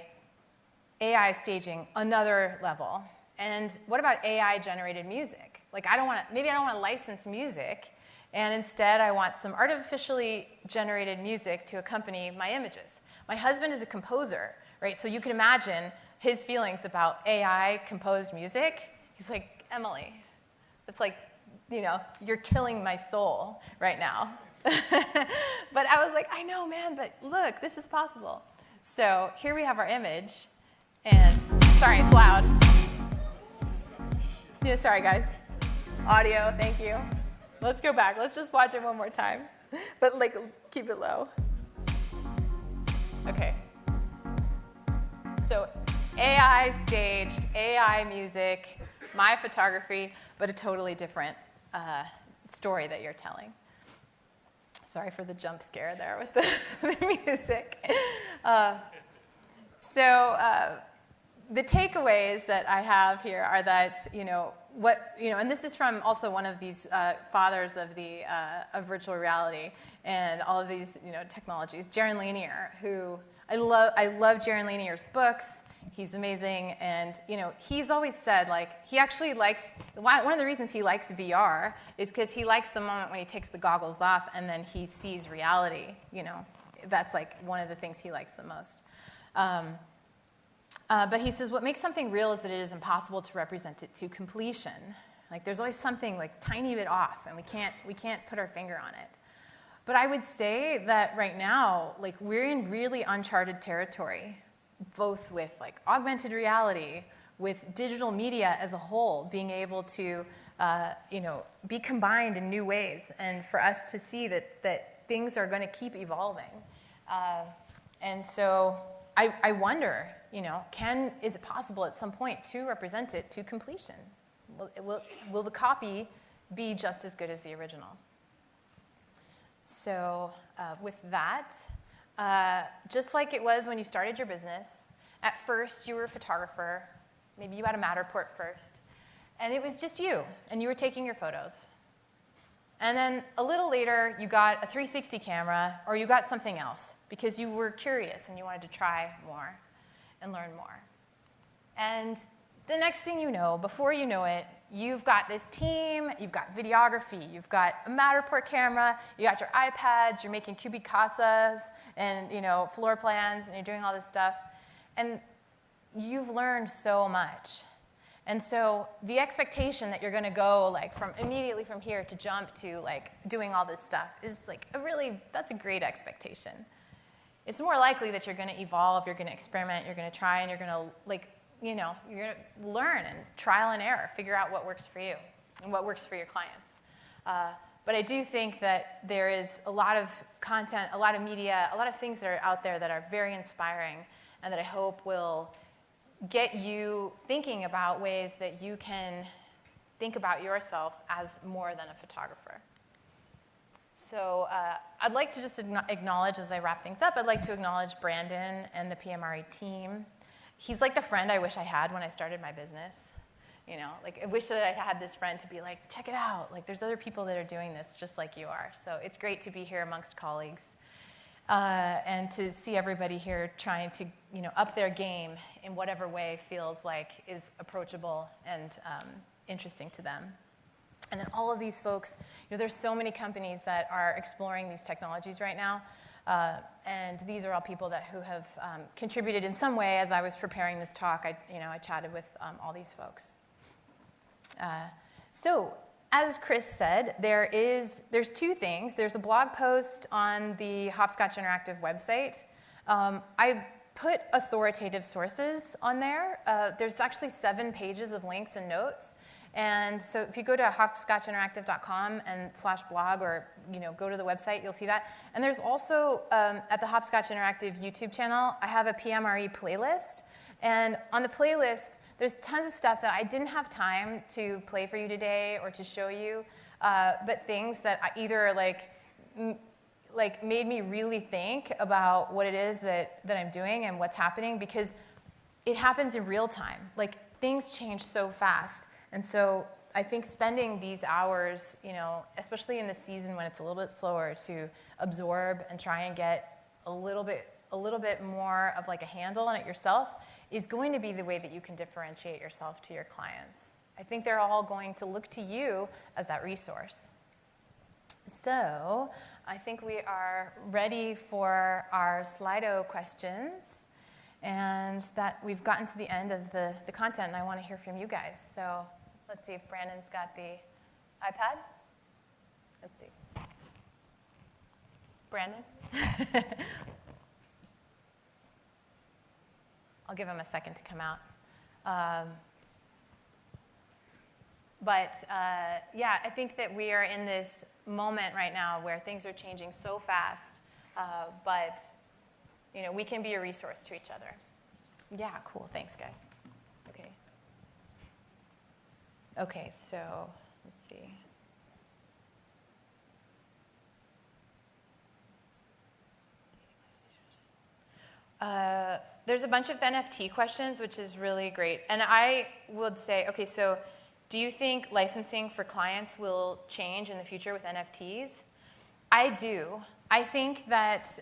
AI staging another level? And what about AI-generated music? Like, maybe I don't want to license music, and instead I want some artificially generated music to accompany my images. My husband is a composer, right? So you can imagine his feelings about AI-composed music. He's like, Emily, it's like, you're killing my soul right now. But I was like, I know, man, but look, this is possible. So here we have our image, and sorry, it's loud. Yeah, sorry, guys. Audio, thank you. Let's go back. Let's just watch it one more time. but like keep it low. Okay. So AI staged, AI music, my photography, but a totally different story that you're telling. Sorry for the jump scare there with the music. The takeaways that I have here are that, and this is from also one of these fathers of of virtual reality and all of these, technologies, Jaron Lanier, who I love Jaron Lanier's books. He's amazing, and he's always said he actually likes one of the reasons he likes VR is because he likes the moment when he takes the goggles off and then he sees reality. That's one of the things he likes the most. But he says what makes something real is that it is impossible to represent it to completion. There's always something tiny bit off, and we can't put our finger on it. But I would say that right now, we're in really uncharted territory, both with augmented reality, with digital media as a whole being able to, be combined in new ways, and for us to see that things are going to keep evolving. And so I wonder, is it possible at some point to represent it to completion? Will the copy be just as good as the original? So with that, just like it was when you started your business, at first you were a photographer, maybe you had a Matterport first, and it was just you, and you were taking your photos. And then a little later, you got a 360 camera, or you got something else, because you were curious and you wanted to try more and learn more. And the next thing you know, before you know it, you've got this team, you've got videography, you've got a Matterport camera, you got your iPads, you're making cubic casas and floor plans, and you're doing all this stuff. And you've learned so much. And so the expectation that you're going to go from immediately from here to jump to doing all this stuff is that's a great expectation. It's more likely that you're going to evolve, you're going to experiment, you're going to try, and you're going to you're going to learn and trial and error, figure out what works for you and what works for your clients. But I do think that there is a lot of content, a lot of media, a lot of things that are out there that are very inspiring and that I hope will get you thinking about ways that you can think about yourself as more than a photographer. So I'd like to just acknowledge, as I wrap things up, I'd like to acknowledge Brandon and the PMRE team. He's like the friend I wish I had when I started my business. I wish that I had this friend to be check it out. There's other people that are doing this just like you are. So it's great to be here amongst colleagues and to see everybody here trying to, up their game in whatever way feels is approachable and interesting to them. And then all of these folks, there's so many companies that are exploring these technologies right now. And these are all people who have contributed in some way. As I was preparing this talk, I chatted with all these folks. So as Chris said, there's two things. There's a blog post on the Hopscotch Interactive website. I put authoritative sources on there. There's actually 7 pages of links and notes. And so if you go to hopscotchinteractive.com and /blog or go to the website, you'll see that. And there's also, at the Hopscotch Interactive YouTube channel, I have a PMRE playlist. And on the playlist, there's tons of stuff that I didn't have time to play for you today or to show you, but things that either made me really think about what it is that I'm doing and what's happening, because it happens in real time. Things change so fast. And so I think spending these hours, especially in the season when it's a little bit slower, to absorb and try and get a little bit more of a handle on it yourself is going to be the way that you can differentiate yourself to your clients. I think they're all going to look to you as that resource. So I think we are ready for our Slido questions, and that we've gotten to the end of the content, and I want to hear from you guys. So let's see if Brandon's got the iPad. Let's see. Brandon? I'll give him a second to come out. Yeah, I think that we are in this moment right now where things are changing so fast, but we can be a resource to each other. Yeah, cool. Thanks, guys. Okay. Okay, so let's see. There's a bunch of NFT questions, which is really great. And I would say, okay, so do you think licensing for clients will change in the future with NFTs? I do. I think that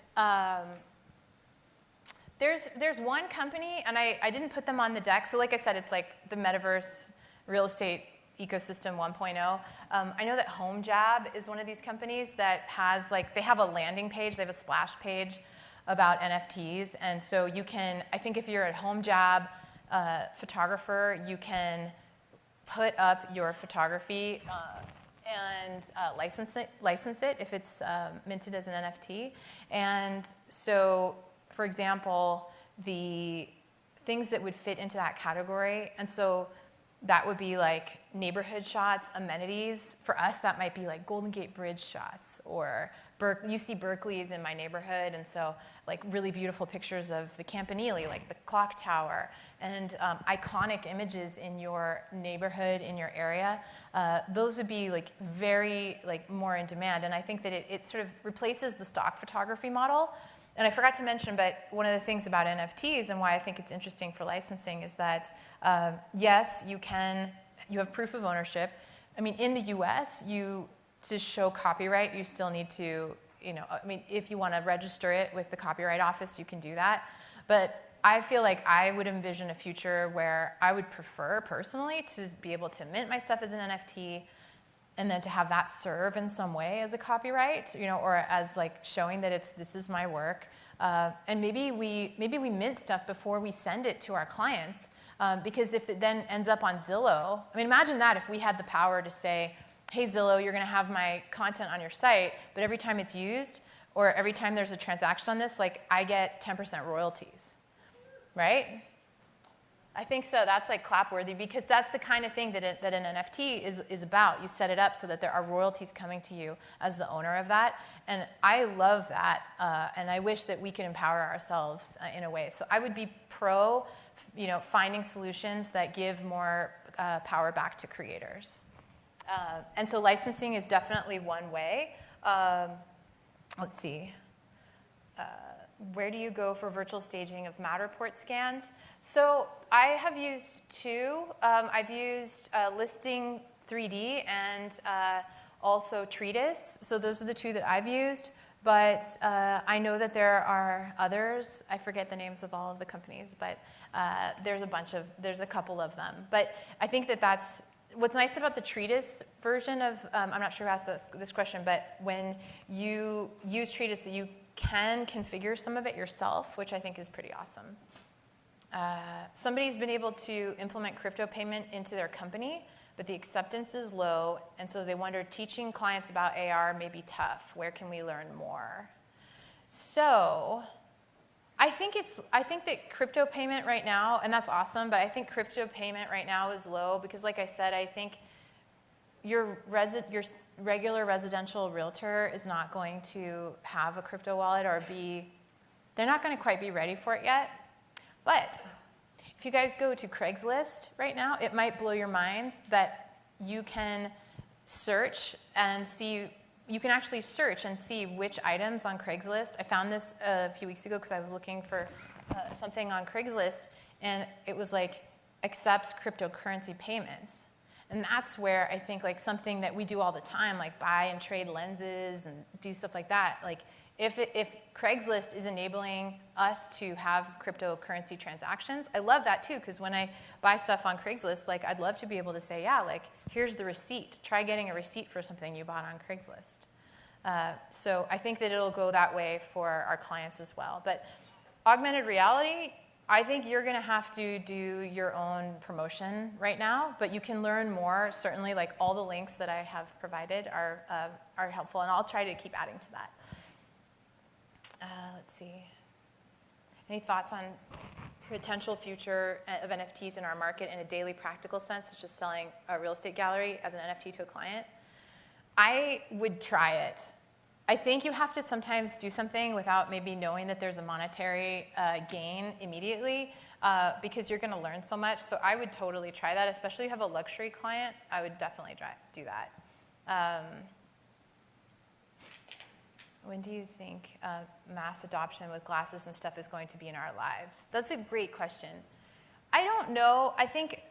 there's one company, and I didn't put them on the deck. So like I said, it's like the Metaverse real estate ecosystem 1.0. I know that HomeJab is one of these companies that has, they have a landing page, they have a splash page about NFTs. And so you can, I think if you're a HomeJab photographer, you can put up your photography and license it if it's minted as an NFT. And so, for example, the things that would fit into that category, and so that would be like neighborhood shots, amenities. For us, that might be like Golden Gate Bridge shots, or UC Berkeley is in my neighborhood, and so like really beautiful pictures of the Campanile, like the clock tower, and iconic images in your neighborhood, in your area. Those would be like very more in demand, and I think that it sort of replaces the stock photography model. And I forgot to mention, but one of the things about NFTs and why I think it's interesting for licensing is that, yes, you have proof of ownership. I mean, in the US, to show copyright, you still need to, if you want to register it with the Copyright Office, you can do that. But I feel like I would envision a future where I would prefer, personally, to be able to mint my stuff as an NFT, and then to have that serve in some way as a copyright, or as showing that this is my work. And maybe we mint stuff before we send it to our clients, because if it then ends up on Zillow, I mean, imagine that if we had the power to say, hey, Zillow, you're going to have my content on your site, but every time it's used, or every time there's a transaction on this, I get 10% royalties, right? I think so. That's clap-worthy, because that's the kind of thing that an NFT is about. You set it up so that there are royalties coming to you as the owner of that. And I love that, and I wish that we could empower ourselves in a way. So I would be pro, finding solutions that give more power back to creators. And so licensing is definitely one way. Let's see. Where do you go for virtual staging of Matterport scans? So I have used two. I've used Listing 3D and also Treatise. So those are the two that I've used. But I know that there are others. I forget the names of all of the companies, but there's a couple of them. But I think that's what's nice about the Treatise version of, I'm not sure who asked this question, but when you use Treatise, that you can configure some of it yourself, which I think is pretty awesome. Somebody's been able to implement crypto payment into their company, but the acceptance is low, and so they wonder, teaching clients about AR may be tough. Where can we learn more? So I think that crypto payment right now, and that's awesome, but I think crypto payment right now is low because, like I said, I think your regular residential realtor is not going to have a crypto wallet, or they're not going to quite be ready for it yet. But if you guys go to Craigslist right now, it might blow your minds that you can search and see, you can actually search and see which items on Craigslist. I found this a few weeks ago because I was looking for something on Craigslist, and it was accepts cryptocurrency payments. And that's where I think something that we do all the time, buy and trade lenses and do stuff like that. If Craigslist is enabling us to have cryptocurrency transactions, I love that too, because when I buy stuff on Craigslist, I'd love to be able to say, yeah, here's the receipt. Try getting a receipt for something you bought on Craigslist. So I think that it'll go that way for our clients as well. But augmented reality, I think you're going to have to do your own promotion right now, but you can learn more. Certainly, all the links that I have provided are helpful, and I'll try to keep adding to that. Let's see. Any thoughts on potential future of NFTs in our market in a daily practical sense, such as selling a real estate gallery as an NFT to a client? I would try it. I think you have to sometimes do something without maybe knowing that there's a monetary gain immediately because you're going to learn so much. So I would totally try that, especially if you have a luxury client. I would definitely do that. When do you think mass adoption with glasses and stuff is going to be in our lives? That's a great question. I don't know. I think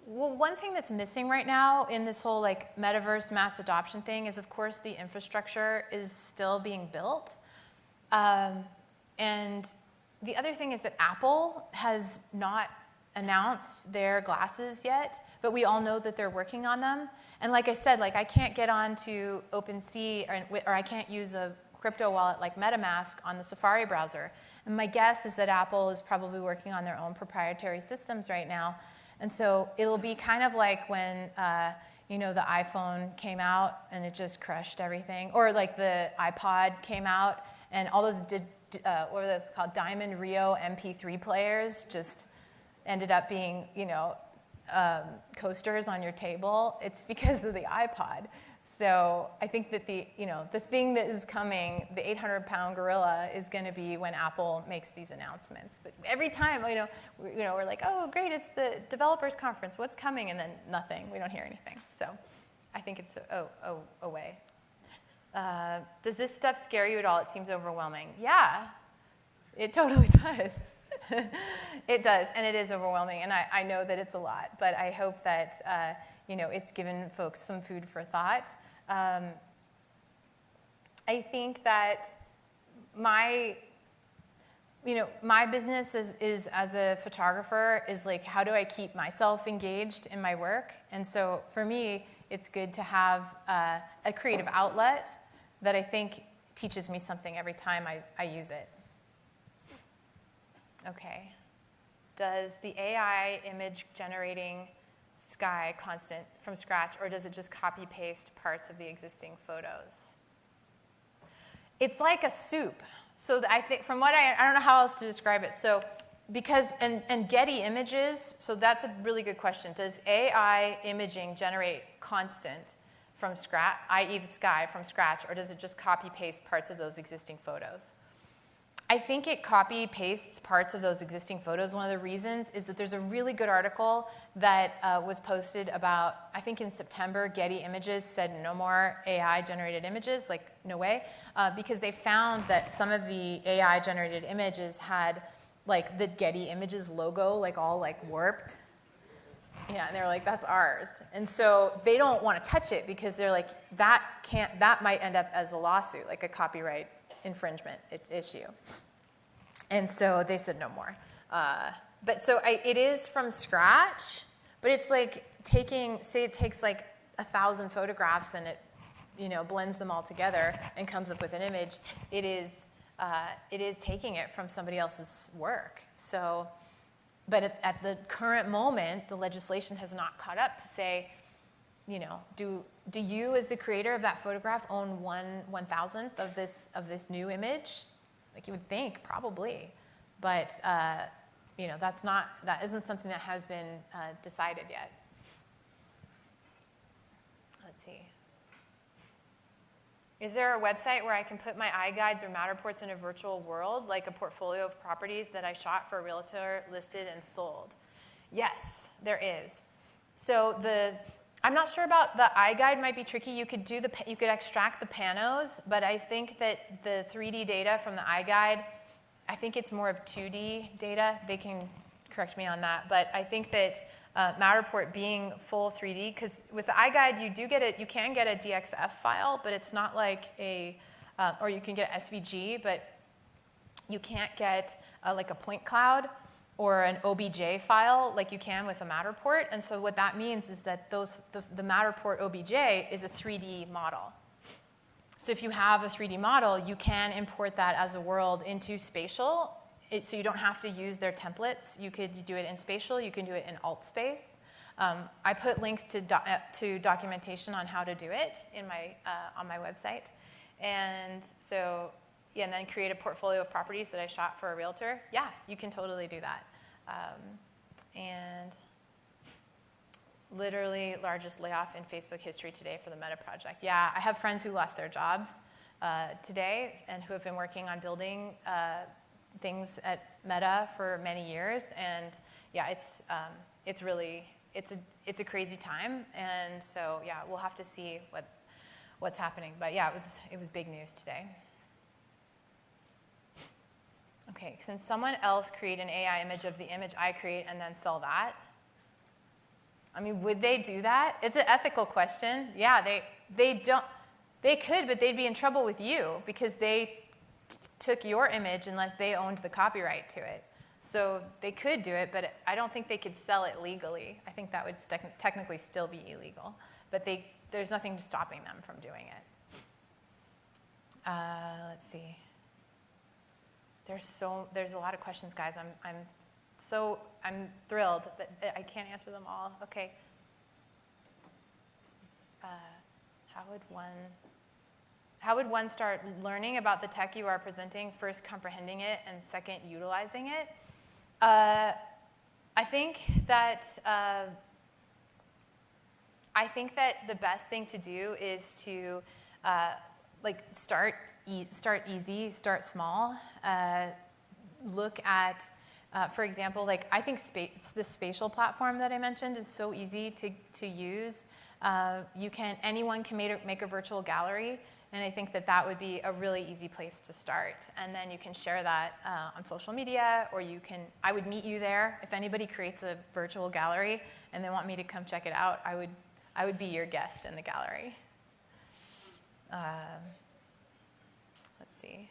one thing that's missing right now in this whole like metaverse mass adoption thing is, of course, the infrastructure is still being built. And the other thing is that Apple has not announced their glasses yet, but we all know that they're working on them. And like I said, like I can't get onto OpenSea or I can't use a crypto wallet like MetaMask on the Safari browser. And my guess is that Apple is probably working on their own proprietary systems right now. And so it'll be kind of like when you know, the iPhone came out and it just crushed everything, or like the iPod came out and all those what were those called, Diamond Rio MP3 players just ended up being, you know, coasters on your table. It's because of the iPod. So I think that the thing that is coming, the 800-pound gorilla, is going to be when Apple makes these announcements. But every time, we're like, oh, great, it's the developers conference. What's coming? And then nothing. We don't hear anything. So I think it's a way. Does this stuff scare you at all? It seems overwhelming. Yeah, it totally does. It does, and it is overwhelming, and I know that it's a lot, but I hope that it's given folks some food for thought. I think that my business is as a photographer is like, how do I keep myself engaged in my work? And so for me, it's good to have a creative outlet that I think teaches me something every time I use it. Okay. Does the AI image generating sky constant from scratch, or does it just copy paste parts of the existing photos? It's like a soup. So I think, from what I don't know how else to describe it. So because, and Getty Images, so that's a really good question. Does AI imaging generate constant from scratch, i.e. the sky from scratch, or does it just copy paste parts of those existing photos? I think it copy pastes parts of those existing photos. One of the reasons is that there's a really good article that was posted about, I think in September, Getty Images said no more AI generated images, like no way, because they found that some of the AI generated images had like the Getty Images logo like all like warped. Yeah, and they're like, that's ours. And so they don't want to touch it because they're like, that might end up as a lawsuit, like a copyright infringement issue. And so they said no more. But so it is from scratch, but it's like say it takes like 1,000 photographs and it blends them all together and comes up with an image. It is taking it from somebody else's work. So, but at the current moment, the legislation has not caught up to say, do you as the creator of that photograph own 1/1000th of this new image? Like you would think, probably, but that isn't something that has been decided yet. Let's see. Is there a website where I can put my iGuide through Matterports in a virtual world, like a portfolio of properties that I shot for a realtor, listed, and sold? Yes, there is. So I'm not sure about the iGuide. Might be tricky. You could extract the panos, but I think that the 3D data from the iGuide, I think it's more of 2D data. They can correct me on that, but I think that Matterport being full 3D, because with the iGuide you can get a DXF file, but it's not like or you can get SVG, but you can't get like a point cloud or an OBJ file like you can with a Matterport. And so what that means is that the Matterport OBJ is a 3D model. So if you have a 3D model, you can import that as a world into spatial. So you don't have to use their templates. You could do it in spatial. You can do it in AltSpace. I put links to documentation on how to do it on my website. And so, yeah, and then create a portfolio of properties that I shot for a realtor. Yeah, you can totally do that. And Literally largest layoff in Facebook history today for the Meta project. Yeah, I have friends who lost their jobs today and who have been working on building things at Meta for many years. And yeah, it's really, it's a crazy time. And so yeah, we'll have to see what's happening. But yeah, it was big news today. Okay, can someone else create an AI image of the image I create and then sell that? I mean, would they do that? It's an ethical question. Yeah, they could, but they'd be in trouble with you because they took your image unless they owned the copyright to it. So they could do it, but I don't think they could sell it legally. I think that would technically still be illegal. But there's nothing stopping them from doing it. Let's see. There's a lot of questions, guys. I'm thrilled, but I can't answer them all. Okay. How would one start learning about the tech you are presenting, first comprehending it, and second utilizing it? I think that the best thing to do is to start easy, start small. Look at, for example, I think the spatial platform that I mentioned is so easy to use. Anyone can make a virtual gallery, and I think that would be a really easy place to start. And then you can share that on social media, or I would meet you there. If anybody creates a virtual gallery and they want me to come check it out, I would be your guest in the gallery. Let's see.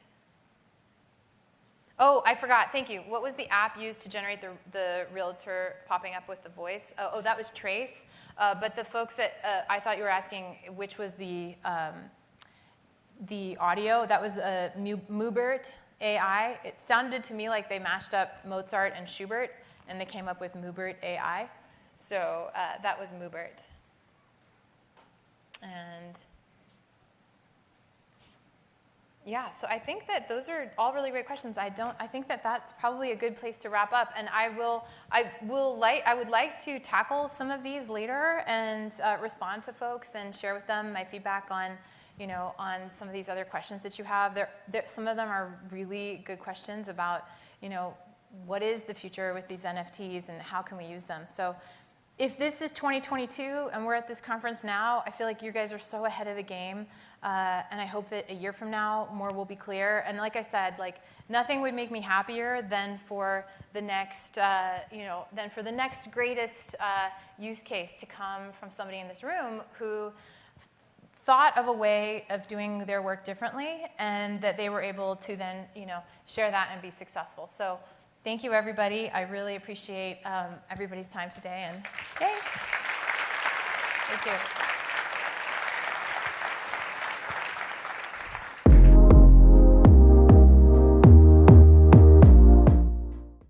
Oh, I forgot. Thank you. What was the app used to generate the realtor popping up with the voice? Oh, that was Trace. But the folks that I thought you were asking, which was the audio, that was Mubert AI. It sounded to me like they mashed up Mozart and Schubert, and they came up with Mubert AI. So that was Mubert. And yeah, so I think that those are all really great questions. I think that that's probably a good place to wrap up. And I would like to tackle some of these later and respond to folks and share with them my feedback on some of these other questions that you have. Some of them are really good questions about, what is the future with these NFTs and how can we use them? So if this is 2022 and we're at this conference now, I feel like you guys are so ahead of the game. And I hope that a year from now, more will be clear. And like I said, nothing would make me happier than for the next, greatest use case to come from somebody in this room who thought of a way of doing their work differently, and that they were able to then, share that and be successful. So thank you, everybody. I really appreciate everybody's time today, and thanks. Thank you.